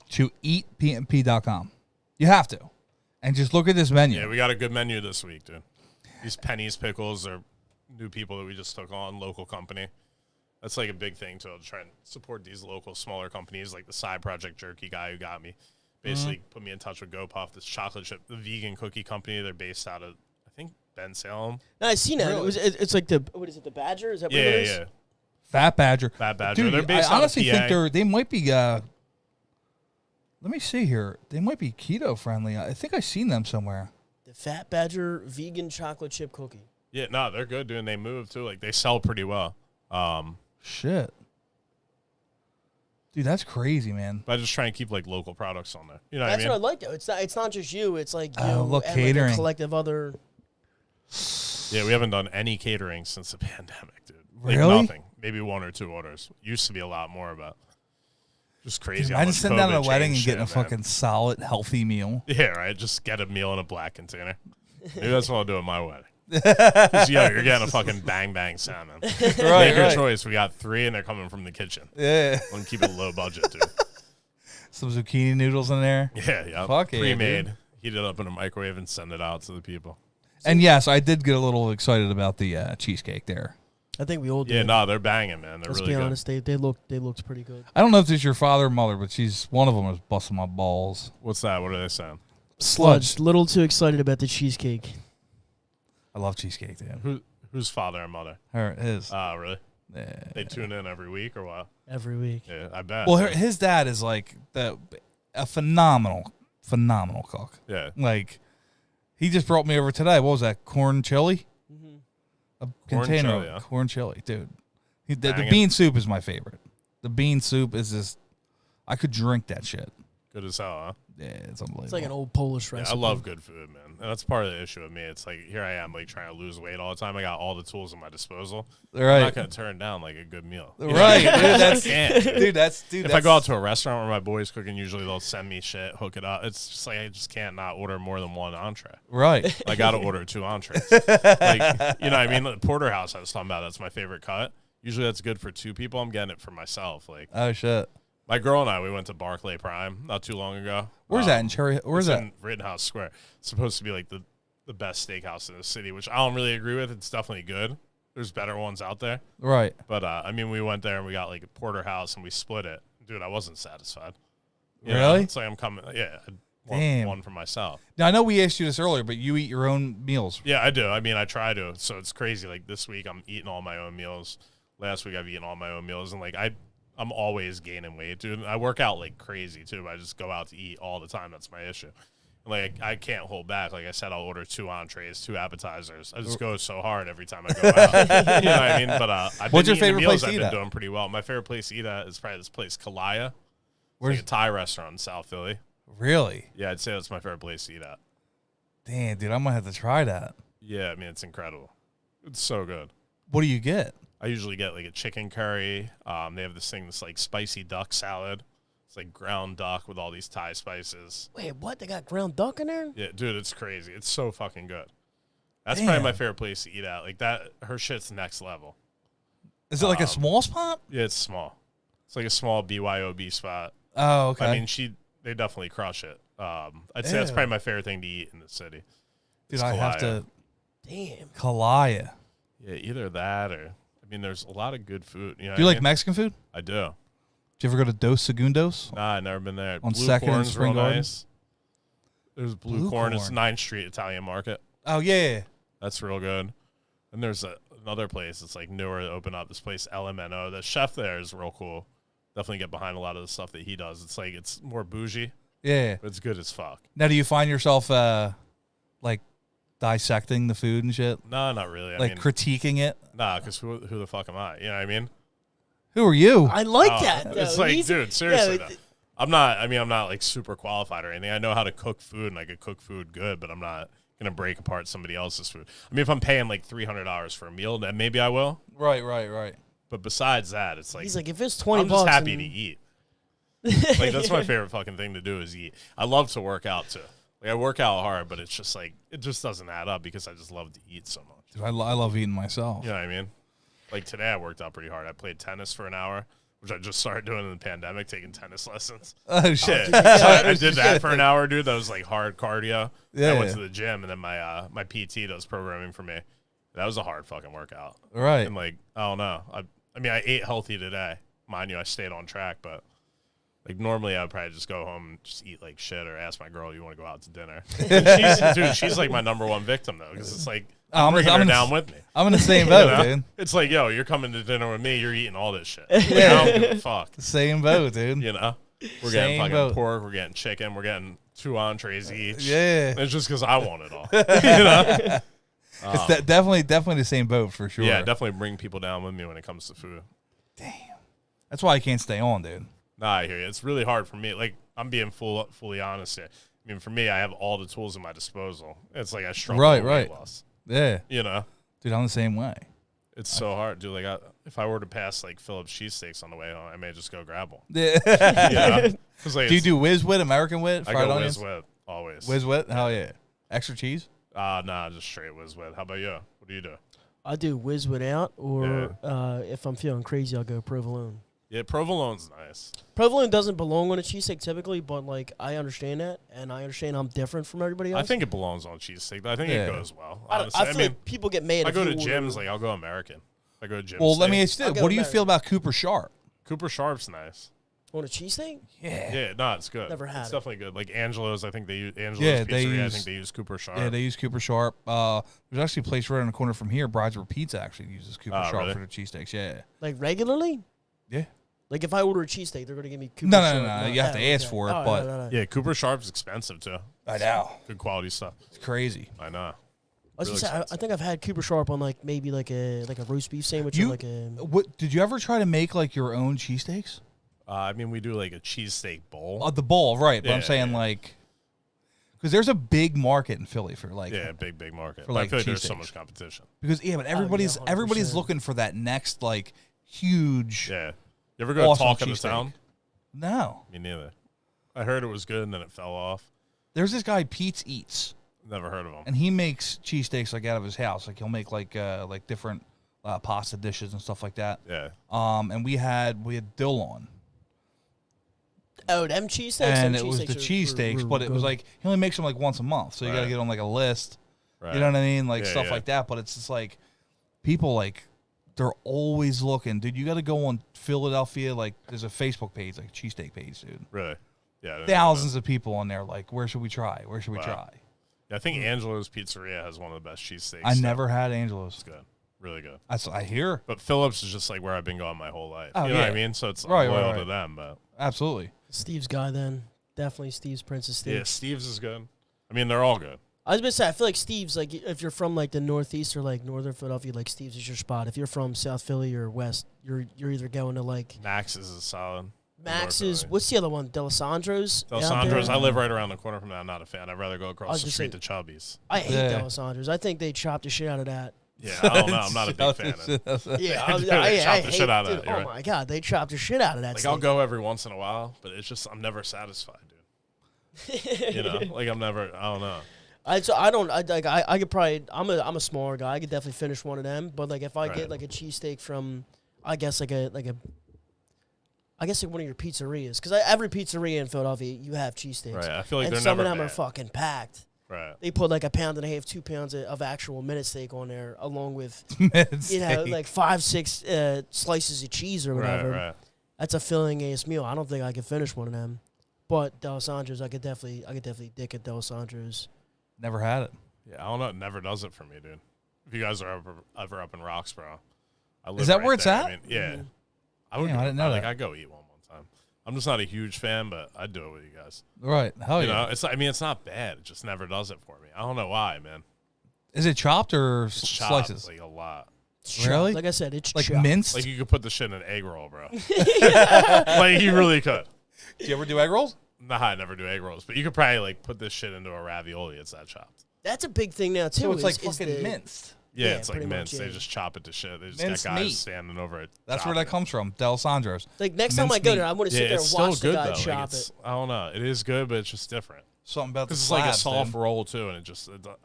to eatpmp.com. You have to. And just look at this menu. Yeah, we got a good menu this week, dude. These Penny's Pickles are new people that we just took on, local company. That's like a big thing to try and support these local smaller companies like the Side Project Jerky guy who got me. Basically put me in touch with GoPuff, this chocolate chip, the vegan cookie company. They're based out of, I think, Ben Salem. No, I seen that. Really? It's like what is it, the Badger? Is that what it is? Yeah. Fat Badger. Dude, they're based I honestly out of PA. think they might be, let me see here. They might be keto friendly. I think I've seen them somewhere. The Fat Badger vegan chocolate chip cookie. Yeah, no, they're good, dude. And they move, too. Like, they sell pretty well. Shit. Dude, that's crazy, man. But I just try and keep, like, local products on there. You know what I mean? That's what I like, though. It's not just you. It's like you look, and catering. like a collective other... Yeah, we haven't done any catering since the pandemic, dude. Like, really? Nothing. Maybe 1 or 2 orders. Used to be a lot more, but just crazy. Dude, I just sitting down at a wedding and getting a fucking solid, healthy meal. Yeah, right. Just get a meal in a black container. Maybe that's what I'll do at my wedding. Because, you're getting a fucking Bang Bang Salmon. Make your choice. We got 3, and they're coming from the kitchen. Yeah. I'm going to keep it low budget, dude. Some zucchini noodles in there. Yeah. Fuck yeah, pre-made. dude. Heat it up in a microwave and send it out to the people. And yes, I did get a little excited about the cheesecake there. I think we all did. Yeah, no, they're banging, man. They're really good. Let's be honest, they looked pretty good. I don't know if it's your father or mother, but one of them was busting my balls. What's that? What are they saying? Sludge. Little too excited about the cheesecake. I love cheesecake, dude. Whose father and mother? His. Oh, really? Yeah. They tune in every week or what? Every week. Yeah, I bet. Well, his dad is like a phenomenal cook. Yeah. Like, he just brought me over today. What was that? Corn chili? Mm-hmm. A Corn container chili, of yeah. corn chili, dude. The bean soup is my favorite. The bean soup is just, I could drink that shit. Good as hell, huh? Yeah, it's unbelievable. It's like an old Polish Yeah, recipe. I love good food, man. And that's part of the issue with me. It's like, here I am, like, trying to lose weight all the time. I got all the tools at my disposal. I'm Right. not going to turn down, like, a good meal. You know? Right, dude. That's If I go out to a restaurant where my boy's cooking, usually they'll send me shit, hook it up. It's just like, I just can't not order more than one entree. right. I got to order 2 entrees. Like, you know what I mean? The porterhouse I was talking about, that's my favorite cut. Usually that's good for 2 people. I'm getting it for myself. Like, Oh shit. my girl and I, we went to Barclay Prime not too long ago. Where's that in Cherry? Where's It's that? in Rittenhouse Square. It's supposed to be like the best steakhouse in the city, which I don't really agree with. It's definitely good. There's better ones out there. Right. But, I mean, we went there and we got like a porterhouse and we split it. Dude, I wasn't satisfied. You know? Really? It's like I'm coming. Yeah. Damn. One for myself. Now I know we asked you this earlier, but you eat your own meals. Yeah, I do. I mean, I try to. So it's crazy. Like this week, I'm eating all my own meals. Last week, I've eaten all my own meals. And like, I'm always gaining weight, dude. I work out like crazy too. But I just go out to eat all the time. That's my issue. Like I can't hold back. Like I said, I'll order 2 entrees, 2 appetizers. I just go so hard every time I go out. You know what I mean? But I've What's been your favorite eating the place meals to I've eat been at? doing pretty well. My favorite place to eat at is probably this place, Kalaya. It's Where's like a Thai restaurant in South Philly. really? Yeah, I'd say that's my favorite place to eat at. Damn, dude, I'm gonna have to try that. Yeah, I mean it's incredible. It's so good. What do you get? I usually get like a chicken curry. They have this thing that's like spicy duck salad. It's like ground duck with all these Thai spices. Wait, what? They got ground duck in there? Yeah, dude, it's crazy. It's so fucking good. That's Damn. probably my favorite place to eat at. Like that, her shit's next level. Is it like a small spot? Yeah, it's small. It's like a small BYOB spot. Oh, okay. I mean, they definitely crush it. I'd say that's Ew. probably my favorite thing to eat in the city. dude, It's I have Kalaya. to. Damn. Kalaya. Yeah, either that or I mean, there's a lot of good food. You know Do you what I like mean? Mexican food? I do. Did you ever go to Dos Segundos? Nah, I've never been there. On Blue 2nd and Corn's Spring real Garden? nice. There's Blue, Blue Corn. It's Corn. 9th Street Italian Market. Oh yeah. That's real good. And there's another place that's like newer that opened up. This place LMNO. The chef there is real cool. Definitely get behind a lot of the stuff that he does. It's like it's more bougie, Yeah. but it's good as fuck. Now, do you find yourself like dissecting the food and shit, No, not really. I like mean, critiquing it? nah, because who the fuck am I? You know what I mean? Who are you? I like Oh, that. It's though. like, He's- dude, seriously. yeah, though. I'm not like super qualified or anything. I know how to cook food and I could cook food good, but I'm not gonna break apart somebody else's food. I mean, if I'm paying like $300 for a meal, then maybe I will. Right. But besides that, it's like He's like, if it's 20 I'm bucks. just happy and- to eat. Like that's my favorite fucking thing to do is eat. I love to work out too. Like I work out hard, but it's just like it just doesn't add up because I just love to eat so much. Dude, I love eating myself. You know what I mean? Like today, I worked out pretty hard. I played tennis for an hour, which I just started doing in the pandemic, taking tennis lessons. Oh shit. So I did that for an hour, dude. That was like hard cardio. Yeah. I went to the gym, and then my PT does programming for me. That was a hard fucking workout. Right. And like I don't know. I mean, I ate healthy today. Mind you, I stayed on track, but like normally I would probably just go home and just eat like shit or ask my girl, you want to go out to dinner? And she's like my number one victim though, because it's like I'm bringing her down with me. I'm in the same You boat, know? dude. It's like, yo, you're coming to dinner with me. You're eating all this shit. Like, I don't give a fuck. Same boat, dude. You know, we're Same getting fucking boat. pork. We're getting chicken. We're getting 2 entrees each. Yeah. It's just because I want it all. You know? It's definitely the same boat for sure. Yeah, definitely bring people down with me when it comes to food. That's why I can't stay on, dude. Nah, I hear you. It's really hard for me. Like, I'm being fully honest here. I mean, for me, I have all the tools at my disposal. It's like I struggle with weight loss. Yeah. You know? Dude, I'm the same way. It's so hard, dude. Like, if I were to pass, like, Phillips cheesesteaks on the way home, I may just go grab one. Yeah. You know? 'Cause, like, Do you do whiz wit, American wit, I fried go onions? whiz with, always. Whiz wit? Hell yeah. Extra cheese? Nah, just straight whiz with. How about you? What do you do? I do whiz without, or if I'm feeling crazy, I'll go provolone. Yeah, provolone's nice. Provolone doesn't belong on a cheesesteak typically, but like I understand that, and I understand I'm different from everybody else. I think it belongs on cheesesteak, but I think Yeah. it goes well. I Honestly, feel like people get mad. I if go you to order- gyms, like I'll go American. If I go to gyms. Well, let me ask you I'll this. go What do you American. feel about Cooper Sharp? Cooper Sharp's nice. on a cheesesteak. Yeah, no, it's good. Never had It's it. definitely good. Like Angelo's, I think they use Angelo's Yeah, they Pizzeria. I use- think they use Cooper Sharp. Yeah, they use Cooper Sharp. There's actually a place right on the corner from here, Bridesburg Pizza, actually uses Cooper Oh, Sharp really? for the cheesesteaks. Yeah. Like regularly. Yeah. Like if I order a cheesesteak, they're gonna give me Cooper No, Sharp. no. You have to ask for it, but- Yeah, Cooper Sharp's expensive too. I know. Good quality stuff. It's crazy. I know. I was Really gonna say, I expensive. think I've had Cooper Sharp on like maybe like a roast beef sandwich or You- like a. What did you ever try to make like your own cheesesteaks? I mean, we do like a cheesesteak bowl. The bowl, right? But I'm Yeah, saying yeah. like, because there's a big market in Philly for like, Yeah, big market. For, But I like, feel like there's so cheesesteaks. much competition. because but everybody's 100%. looking for that next like huge. Yeah. You ever go Awesome Talk of the cheesesteak. Town? No, Me neither. I heard it was good and then it fell off. there's this guy Pete's Eats, Never heard of him. and he makes cheesesteaks like out of his house. Like he'll make like different pasta dishes and stuff like that. Yeah. And we had dill on. Oh, them cheesesteaks. And them it was the cheesesteaks, but it was like he only makes them like once a month, so you got to Right. get on like a list. Right. You know what I mean, like Yeah, stuff yeah. like that. But it's just like people like they're always looking, dude. You got to go on Philadelphia. Like there's a Facebook page, like cheesesteak page, dude. Really? Yeah. I didn't know Thousands of people on there. Like, where should we try? Where should we Wow. try? that. Yeah, I think Angelo's Pizzeria has one of the best cheesesteaks. I so never had Angelo's. It's good. Really good. I hear. But Phillips is just like where I've been going my whole life. Oh, you know what I yeah. mean? So it's Right, loyal right, to right. them. But Absolutely. Steve's guy then. Definitely Steve's Princess Steak. yeah, Steve's is good. I mean, they're all good. I was gonna say, I feel like Steve's, like, if you're from like the Northeast or like Northern Philadelphia, like Steve's is your spot. If you're from South Philly or West, you're either going to like Max's is solid. Max's. Philly. What's the other one? Delisandro's. Delisandro's, I live right around the corner from that. I'm not a fan. I'd rather go I across was the just street to saying- Chubby's. I hate Yeah. Delisandro's. I think they chopped the shit out of that. Yeah, I don't know. I'm not a big fan of it. Yeah, They chopped the shit out of dude, it, you're oh right. my god, they chopped the shit out of that. Like, I'll steak. go every once in a while, but it's just, I'm never satisfied, dude. You know? Like, I don't know. I could probably. I'm a smaller guy. I could definitely finish one of them. But like if I Right. get like a cheesesteak from, I guess like one of your pizzerias, because every pizzeria in Philadelphia you have cheesesteaks. Right. I feel like And they're some never of them are bad. fucking packed. Right. They put like 1.5 pounds, 2 pounds of actual minute steak on there, along with Steak. like 5-6 slices of cheese or whatever. Right. That's a filling ass meal. I don't think I could finish one of them. But Delisandro's, I could definitely dick at Delisandro's. Never had it. Yeah, I don't know. It never does it for me, dude. If you guys are ever up in Roxborough, I live Is that right where it's there. at? I mean, yeah. Mhm. I would. Damn, I didn't know that. I'd go eat one time. I'm just not a huge fan, but I'd do it with you guys. Right. Hell You yeah. know, it's not bad. It just never does it for me. I don't know why, man. Is it chopped or It's chopped, slices? like a lot. It's chopped. Really? Like I said, it's Like chopped. minced? Like you could put the shit in an egg roll, bro. Like you really could. Do you ever do egg rolls? Nah, I never do egg rolls, but you could probably like put this shit into a ravioli. It's that chopped. That's a big thing now too. So it's like is fucking the- minced. Yeah, Yeah, it's like pretty much, mince. They yeah. just chop it to shit. They just Minced got guys meat. standing over it. That's where chopping that comes from. Delisandro's. Like next time I Minced go meat. there, I want to it. sit Yeah, there it's and watch still the good guy though. chop Like, it. I don't know. It is good, but it's just different. Something about the Because it's like a slabs, soft dude. roll too, and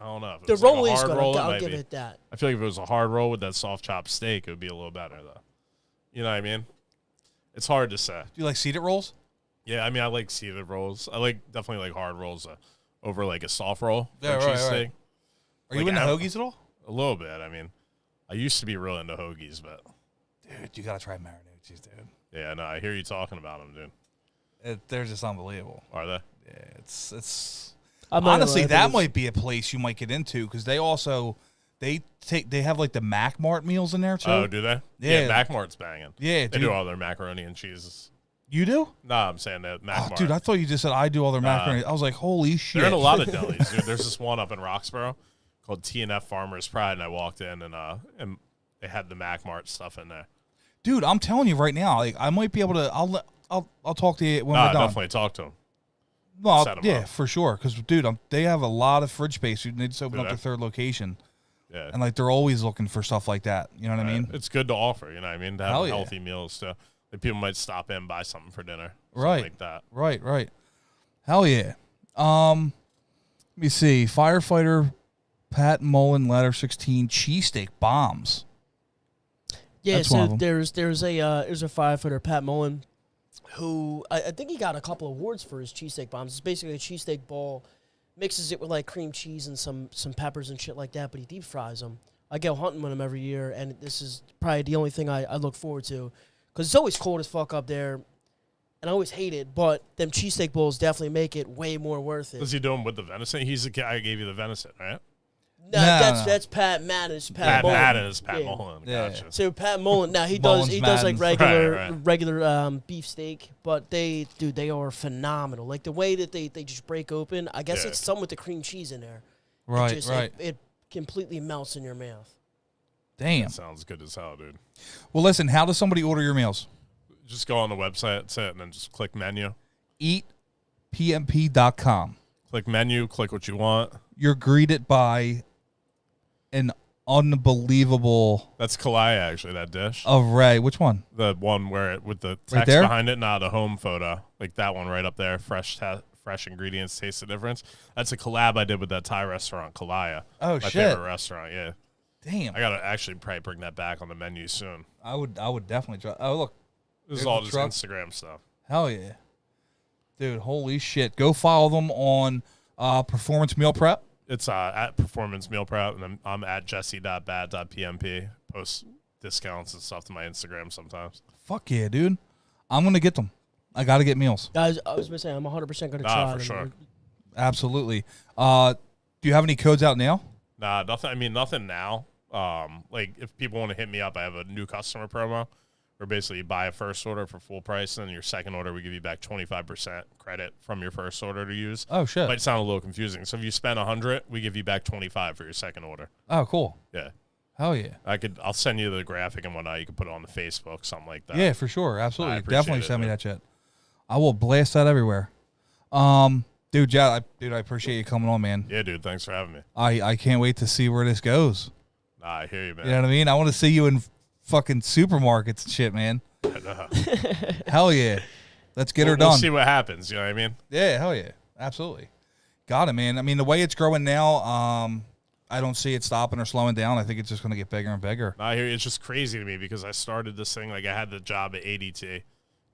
I don't know. If it The was like a roll is hard good. roll, it I'll might give be. it that. I feel like if it was a hard roll with that soft chopped steak, it would be a little better though. You know what I mean? It's hard to say. Do you like seeded rolls? Yeah, I mean, I like seeded rolls. I definitely like hard rolls over like a soft roll for Yeah, a right, cheesesteak. right. Are you Like, into I don't- hoagies at all? A little bit. I mean, I used to be real into hoagies, but Dude, you gotta try Marinucci's, dude. yeah, no, I hear you talking about them, dude. They're just unbelievable. Are they? Yeah, it's I'm not gonna honestly lie, I that think might be a place you might get into because they also they have like the Mac Mart meals in there too. Oh, do they? Yeah. Macmart's banging. Yeah, They dude. do all their macaroni and cheeses. You do? No, I'm saying that Oh, Macmart. dude, I thought you just said I do all their macaroni. I was like, holy shit. They're in a lot of delis, dude. There's this one up in Roxborough called T&F Farmers Pride, and I walked in and they had the Macmart stuff in there. Dude, I'm telling you right now, like I might be able to. I'll talk to you when No, we're done. definitely talk to them. No, set 'em yeah, up. for sure. Because dude, they have a lot of fridge space. Dude, and they just opened Do up they? their third location, Yeah. and like they're always looking for stuff like that. You know what I mean? It's good to offer, you know what I mean? To have Hell yeah. healthy meals, too. Like people might stop in, buy something for dinner. Something Right. like that. Right. Hell yeah. Let me see. Firefighter Pat Mullen, ladder 16, cheesesteak bombs. Yeah, That's one of so 'em. there's a firefighter, Pat Mullen, who I think he got a couple awards for his cheesesteak bombs. It's basically a cheesesteak ball, mixes it with like cream cheese and some peppers and shit like that, but he deep fries them. I go hunting with him every year, and this is probably the only thing I look forward to, because it's always cold as fuck up there, and I always hate it, but them cheesesteak bowls definitely make it way more worth it. What's he doing with the venison? He's the guy who gave you the venison, right? No, No, that's Pat Madden. It's Pat Mullen. Madden is Pat Yeah. Mullen. Yeah. Gotcha. So Pat Mullen, now he Mullen's does like Madden. regular beef steak, but they are phenomenal. Like the way that they just break open, I guess Yeah. it's some with the cream cheese in there. Right, right. It completely melts in your mouth. Damn. That sounds good as hell, dude. Well, listen. How does somebody order your meals? Just go on the website, that's it, and then just click menu. Eatpmp.com. Click menu, click what you want. You're greeted by an unbelievable That's Kalaya, actually, that dish. array. Which one? The one where it, with the Right text there? behind it, not a home photo. Like that one right up there, fresh ingredients, taste the difference. That's a collab I did with that Thai restaurant, Kalaya. Oh, My shit. favorite restaurant, yeah. Damn. I got to actually probably bring that back on the menu soon. I would definitely try. Oh, look. This There's is all the just truck. Instagram stuff. Hell yeah. Dude, holy shit. Go follow them on Performance Meal Prep. It's at Performance Meal Prep, and then I'm at jesse.bat.pmp. Post discounts and stuff to my Instagram sometimes. Fuck yeah, dude. I'm going to get them. I got to get meals. Guys, I was going to say, I'm 100% going to try For them. sure. Absolutely. Do you have any codes out now? Nah, nothing. I mean, nothing now. Like if people want to hit me up, I have a new customer promo where basically you buy a first order for full price, and then your second order we give you back 25% credit from your first order to use. Oh, shit. Might sound a little confusing. So if you spend 100, we give you back 25 for your second order. Oh, cool. Yeah. Hell yeah. I'll send you the graphic and whatnot. You can put it on the Facebook, something like that. Yeah, for sure. Absolutely. I appreciate Definitely it, send me man. that shit. I will blast that everywhere. Dude, I appreciate you coming on, man. Yeah, dude. Thanks for having me. I can't wait to see where this goes. Nah, I hear you, man. You know what I mean? I want to see you in fucking supermarkets and shit, man. I know. Hell yeah. Let's get her We'll done. see what happens. You know what I mean? Yeah, hell yeah. Absolutely. Got it, man. I mean, the way it's growing now, I don't see it stopping or slowing down. I think it's just going to get bigger and bigger. I hear you. It's just crazy to me because I started this thing, like I had the job at ADT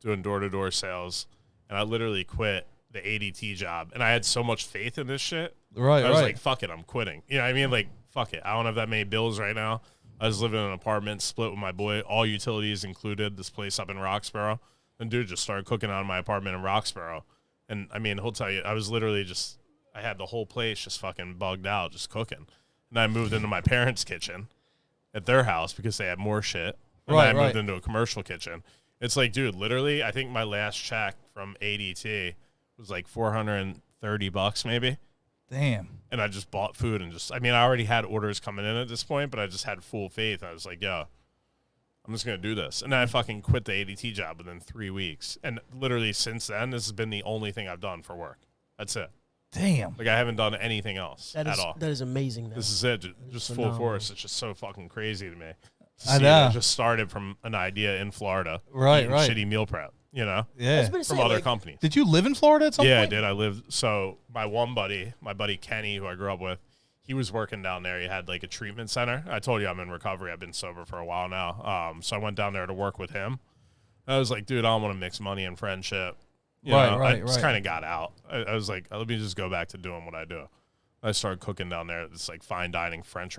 doing door-to-door sales, and I literally quit the ADT job, and I had so much faith in this shit. Right, I was right. like, fuck it, I'm quitting. You know what I mean? Like, fuck it. I don't have that many bills right now. I was living in an apartment, split with my boy, all utilities included, this place up in Roxborough. And dude just started cooking out of my apartment in Roxborough. And I mean, he'll tell you, I was literally just, I had the whole place just fucking bugged out, just cooking. And I moved into my parents' kitchen at their house because they had more shit. And Right, then I moved right. into a commercial kitchen. It's like, dude, literally, I think my last check from ADT was like $430 maybe. Damn. And I just bought food and just, I mean, I already had orders coming in at this point, but I just had full faith. I was like, yo, I'm just going to do this. And then I fucking quit the ADT job within 3 weeks. And literally since then, this has been the only thing I've done for work. That's it. Damn. Like I haven't done anything else at all. That is amazing. Though. This is it. Just full phenomenal. force. It's just so fucking crazy to me. To I see know. that it just started from an idea in Florida. Right, eating right. Shitty meal prep, you know, Yeah. from other companies. Did you live in Florida at some Yeah, I point? did. I lived. So my buddy Kenny, who I grew up with, he was working down there. He had like a treatment center. I told you I'm in recovery. I've been sober for a while now. So I went down there to work with him. I was like, dude, I don't want to mix money and friendship. You know, I just kind of got out. I was like, let me just go back to doing what I do. I started cooking down there at this like fine dining French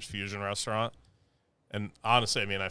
fusion restaurant. And honestly, I mean, I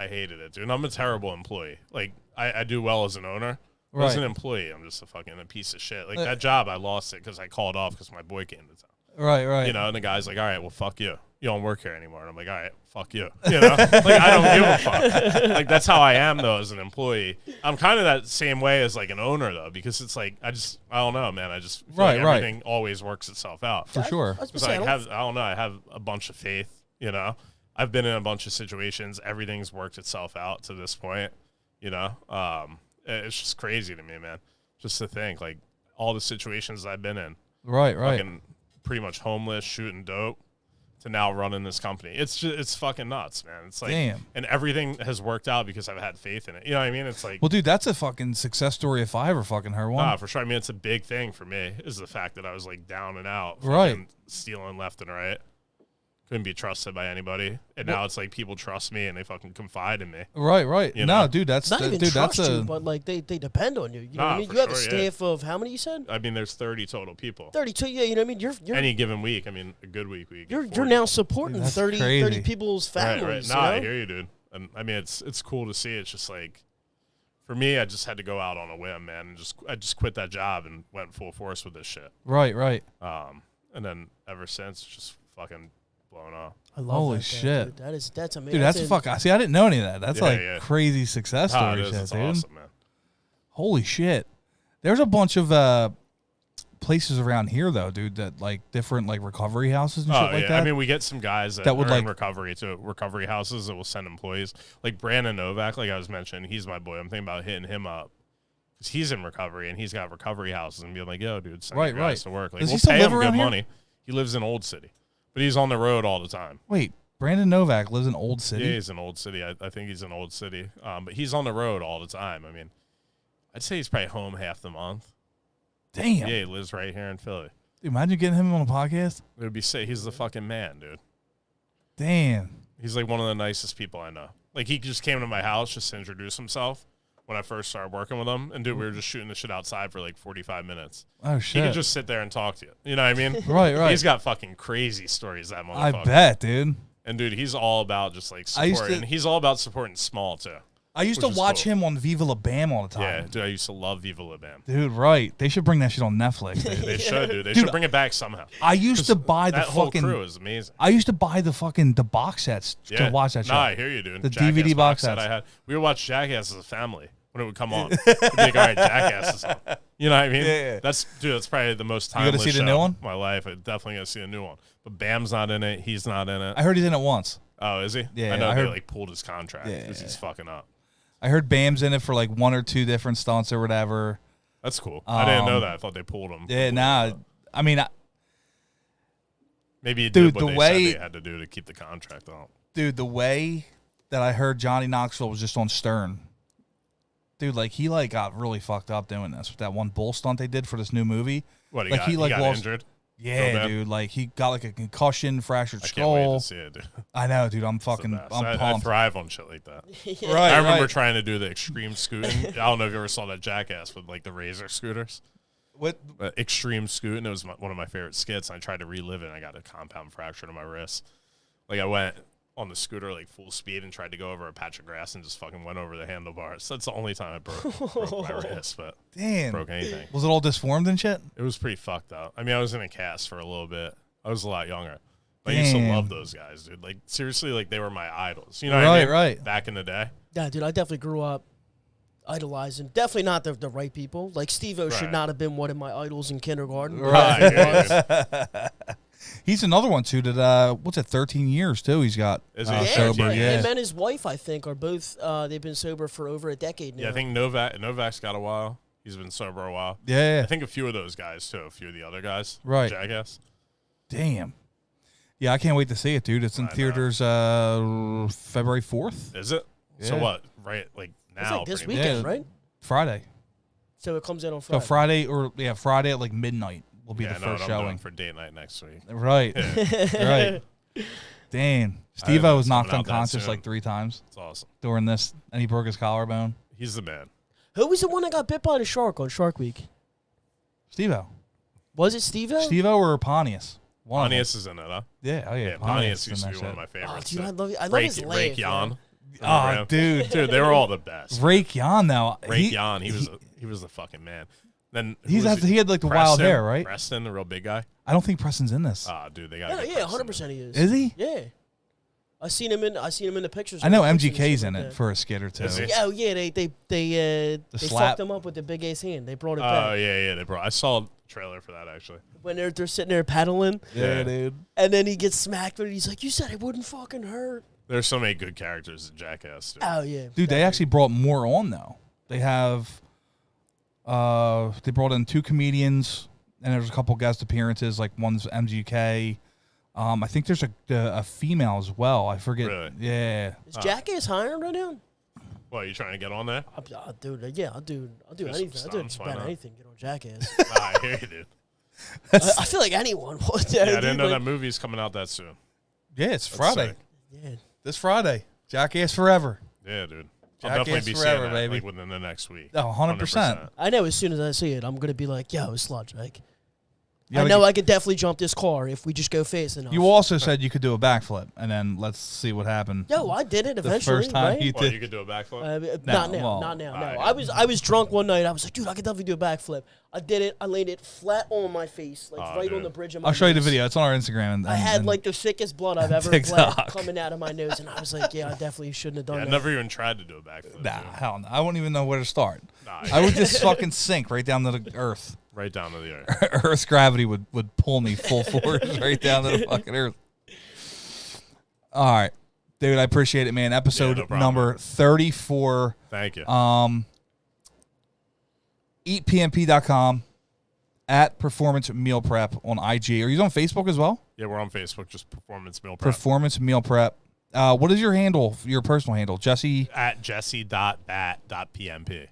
hated it, dude. And I'm a terrible employee. Like, I do well as an owner. But as Right. an employee, I'm just a piece of shit. Like, that job, I lost it because I called off because my boy came to town. Right, right. You know, and the guy's like, all right, well, fuck you. You don't work here anymore. And I'm like, all right, fuck you. You know? Like, I don't give a fuck. Like, that's how I am, though, as an employee. I'm kind of that same way as, like, an owner, though, because it's like, I don't know, man. I just feel like everything always works itself out. For sure. Because I have a bunch of faith, you know. I've been in a bunch of situations. Everything's worked itself out to this point, you know. It's just crazy to me, man. Just to think, like, all the situations I've been in. Right. Fucking pretty much homeless, shooting dope, to now running this company. It's fucking nuts, man. It's like, damn. And everything has worked out because I've had faith in it. You know what I mean? It's like, Well, dude, that's a fucking success story if I ever fucking heard one. for sure. I mean, it's a big thing for me is the fact that I was like down and out, Right. fucking stealing left and right. Couldn't be trusted by anybody, and now it's like people trust me and they fucking confide in me. Right. You No, know? dude, that's Not even dude, trust that's you, but like they depend on you. You know what I mean? for You have a sure, yeah. staff of how many you said? I mean, there's 30 total people. 32. Yeah, you know what I mean? You're Any given week, I mean, a good week, you're 40. now supporting Dude, that's 30 crazy. people's Right. families. Nah, you know? I hear you, dude. And I mean, it's cool to see. It's just like, for me, I just had to go out on a whim, man, and I just quit that job and went full force with this shit. right. And then ever since, just fucking blown up. I love Holy that, shit. dude. That's amazing. Dude, that's fuck. See, I didn't know any of that. That's Yeah, like yeah. crazy success Oh, story it is. shit, It's dude. awesome, man. Holy shit. There's a bunch of places around here though, dude, that like different like recovery houses and Oh, shit like yeah. that. I mean, we get some guys that would, are in like- recovery houses that will send employees. Like Brandon Novak, like I was mentioning, he's my boy. I'm thinking about hitting him up. Because he's in recovery, and he's got recovery houses, and being like, yo, dude, send your guys to work. Like, Does he we'll still pay live him good around here? money. He lives in Old City. But he's on the road all the time. Wait, Brandon Novak lives in Old City? Yeah, he's in Old City. I think he's in Old City. But he's on the road all the time. I mean, I'd say he's probably home half the month. Damn. Yeah, he lives right here in Philly. Dude, imagine getting him on a podcast. It would be sick. He's the fucking man, dude. Damn. He's like one of the nicest people I know. Like, he just came to my house just to introduce himself when I first started working with him. And, dude, we were just shooting the shit outside for like 45 minutes. Oh, He shit. could just sit there and talk to you. You know what I mean? Right. He's got fucking crazy stories, that I motherfucker. bet, dude. And, dude, he's all about just like I used support. to- And he's all about supporting small, too. I used to Which is watch cool. him on Viva La Bam all the time. Yeah, dude, I used to love Viva La Bam. Dude, right. They should bring that shit on Netflix, dude. They should, dude. They Dude, should bring it back somehow. I used to buy the That whole fucking crew is amazing. I used to buy the box sets Yeah. to watch that shit. Nah, I hear you, dude. The Jackass DVD box set sets. I had. We would watch Jackass as a family when it would come on. We'd be like, all right, Jackass is on. You know what I mean? Yeah. That's probably the most You gotta timeless see the show new one? of my life. I definitely gotta see the new one. But Bam's not in it. He's not in it. I heard he's in it once. Oh, is he? Yeah, I know I they heard- like pulled his contract because he's fucking up. I heard Bam's in it for like one or two different stunts or whatever. That's cool. I didn't know Um, that. I thought they pulled him. Yeah, completely. nah. I mean, Maybe he Dude, did what the they way- said they had to do to keep the contract out. dude, the way that I heard Johnny Knoxville was just on Stern. Dude, like he like got really fucked up doing this with that one bull stunt they did for this new movie. What, Like, he, like, got lost- injured? Yeah, bad? dude, like he got like a concussion, fractured I can't wait skull. to see it, dude. I know, dude. I'm It's the fucking, best. I'm I pumped. thrive on shit like that. Right, I remember right. trying to do the extreme scooting. I don't know if you ever saw that Jackass with like the razor scooters. What? Extreme scooting. It was one of my favorite skits. And I tried to relive it. And I got a compound fracture to my wrist. Like I went on the scooter like full speed and tried to go over a patch of grass and just fucking went over the handlebars. That's the only time I broke my wrist, but Damn. broke anything. Was it all disformed and shit? It was pretty fucked up. I mean, I was in a cast for a little bit. I was a lot younger. But I used to Damn. love those guys, dude. Like seriously, like they were my idols. You know what I Right, mean? right. Back in the day. Yeah, dude, I definitely grew up idolizing. Definitely not the right people. Like Steve-O should Right. not have been one of my idols in kindergarten. Right. Yeah, He's another one too. That what's it? 13 years too. He's got Is he? Yeah, sober. yeah. Yeah. Him and his wife, I think, are both. They've been sober for over a decade now. Yeah, I think Novak's got a while. He's been sober a while. Yeah. I think a few of those guys too. A few of the other guys. Right. Jackass. Damn. Yeah, I can't wait to see it, dude. It's in I know. theaters February 4th, Is it? So Yeah. what? Right, like now. It's like this pretty much. weekend, Yeah. right? Friday. So it comes in on So Friday. Friday at like midnight will be Yeah, the no, first I'm doing showing. for date night next week. Right. Right. Damn. Steve-O know was it's knocked coming out that unconscious soon. like 3 times It's awesome. during this, and he broke his collarbone. He's the man. Who was the one that got bit by the shark on Shark Week? Steve-O. Was it Steve-O? Steve-O or Pontius? One of them. Pontius is in it, huh? Yeah. Oh yeah. Yeah, Pontius is used to in be that one of my shit. Oh, favorites. dude, I too. love I love Rake, his laugh. Rake man. Jan. Oh, dude. Dude, they were all the best. Rake Jan though. Rake Jan, he was the fucking man. Then who He was had like the wild Preston? hair, right? Preston, the real big guy. I don't think Preston's in this. Ah, dude, they got. Yeah, yeah, 100% he is. Is he? Yeah. I seen him in the pictures. I know on Netflix and MGK's shit in like it that. for a skit or two. Is he? Yeah, oh yeah, they slap? fucked him up with the big ass hand. They brought it Oh back yeah, they brought. I saw a trailer for that actually. when they're sitting there paddling, Yeah. dude. and then he gets smacked with it. He's like, "You said it wouldn't fucking hurt." There's so many good characters in Jackass. Dude. Oh yeah, Dude, they actually brought more on though. They have they brought in 2 comedians and there's a couple guest appearances, like one's MGK. I think there's a female as well. I forget. Really? Yeah. Is Jackass hiring right now? What, are you trying to get on there? I'll do anything. I'll do stunts, just why about not? anything. Get on Jackass. Nah, I hear you, dude. I feel like anyone would. Yeah, I didn't know that movie's coming out that soon. Yeah, it's That's Friday. sick. Yeah. This Friday. Jackass Forever. Yeah, dude. Jackass I'll definitely be forever, seeing that baby. like within the next week. Oh, 100%. I know as soon as I see it, I'm gonna be like, "Yo, Sludge, like." Yeah, I like know I could definitely jump this car if we just go fast enough. You also said you could do a backflip, and then let's see what happened. Yo, I did it the eventually. first time right? you What, did. you could do a backflip? Not now, well, not now. No, alright. I was drunk one night. I was like, dude, I could definitely do a backflip. I did it. I laid it flat on my face, like Oh, right dude. on the bridge of my I'll show you the nose. video. It's on our Instagram. And, I had and- like the sickest blood I've ever TikTok. bled coming out of my nose, and I was like, yeah, I definitely shouldn't have done Yeah, I that. never even tried to do a backflip. Nah, dude. hell no. I wouldn't even know where to start. Nah, I would just fucking sink right down to the earth. right down to the earth. Earth's gravity would pull me full force right down to the fucking earth. All right, dude, I appreciate it, man. Episode no problem. number 34. Thank you. EatPMP.com, at Performance Meal Prep on IG. Are you on Facebook as well? Yeah, we're on Facebook, just Performance Meal Prep. Performance Meal Prep. What is your handle, your personal handle? Jesse? At jesse.bat.pmp.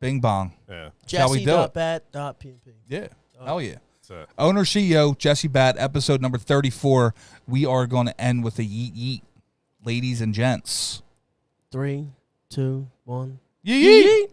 Bing bong. Yeah. Shall we do it? Jesse.bat.pmp. Yeah. Hell yeah. That's it. Owner CEO, Jesse Batt, episode number 34. We are going to end with a yeet yeet. Ladies and gents. 3, 2, 1. Yeet yeet.